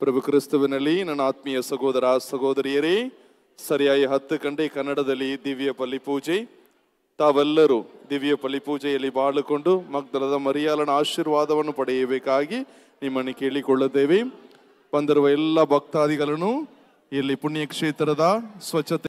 S16: ಪ್ರಭು ಕ್ರಿಸ್ತುವಿನಲ್ಲಿ ನನ್ನ ಆತ್ಮೀಯ ಸಹೋದರ ಸಹೋದರಿಯರೇ, ಸರಿಯಾಗಿ 10 ಗಂಟೆ ಕನ್ನಡದಲ್ಲಿ ದಿವ್ಯ ಪಲ್ಲಿ ಪೂಜೆ. ತಾವೆಲ್ಲರೂ ದಿವ್ಯ ಪಲ್ಲಿ ಪೂಜೆಯಲ್ಲಿ ಪಾಲ್ಗೊಂಡು ಮಗ್ದಲದ ಮರಿಯಾಳನ ಆಶೀರ್ವಾದವನ್ನು ಪಡೆಯಬೇಕಾಗಿ ನಿಮ್ಮನ್ನು ಕೇಳಿಕೊಳ್ಳುತ್ತೇವೆ. ಬಂದಿರುವ ಎಲ್ಲ ಭಕ್ತಾದಿಗಳನ್ನು ಇಲ್ಲಿ ಪುಣ್ಯಕ್ಷೇತ್ರದ ಸ್ವಚ್ಛತೆ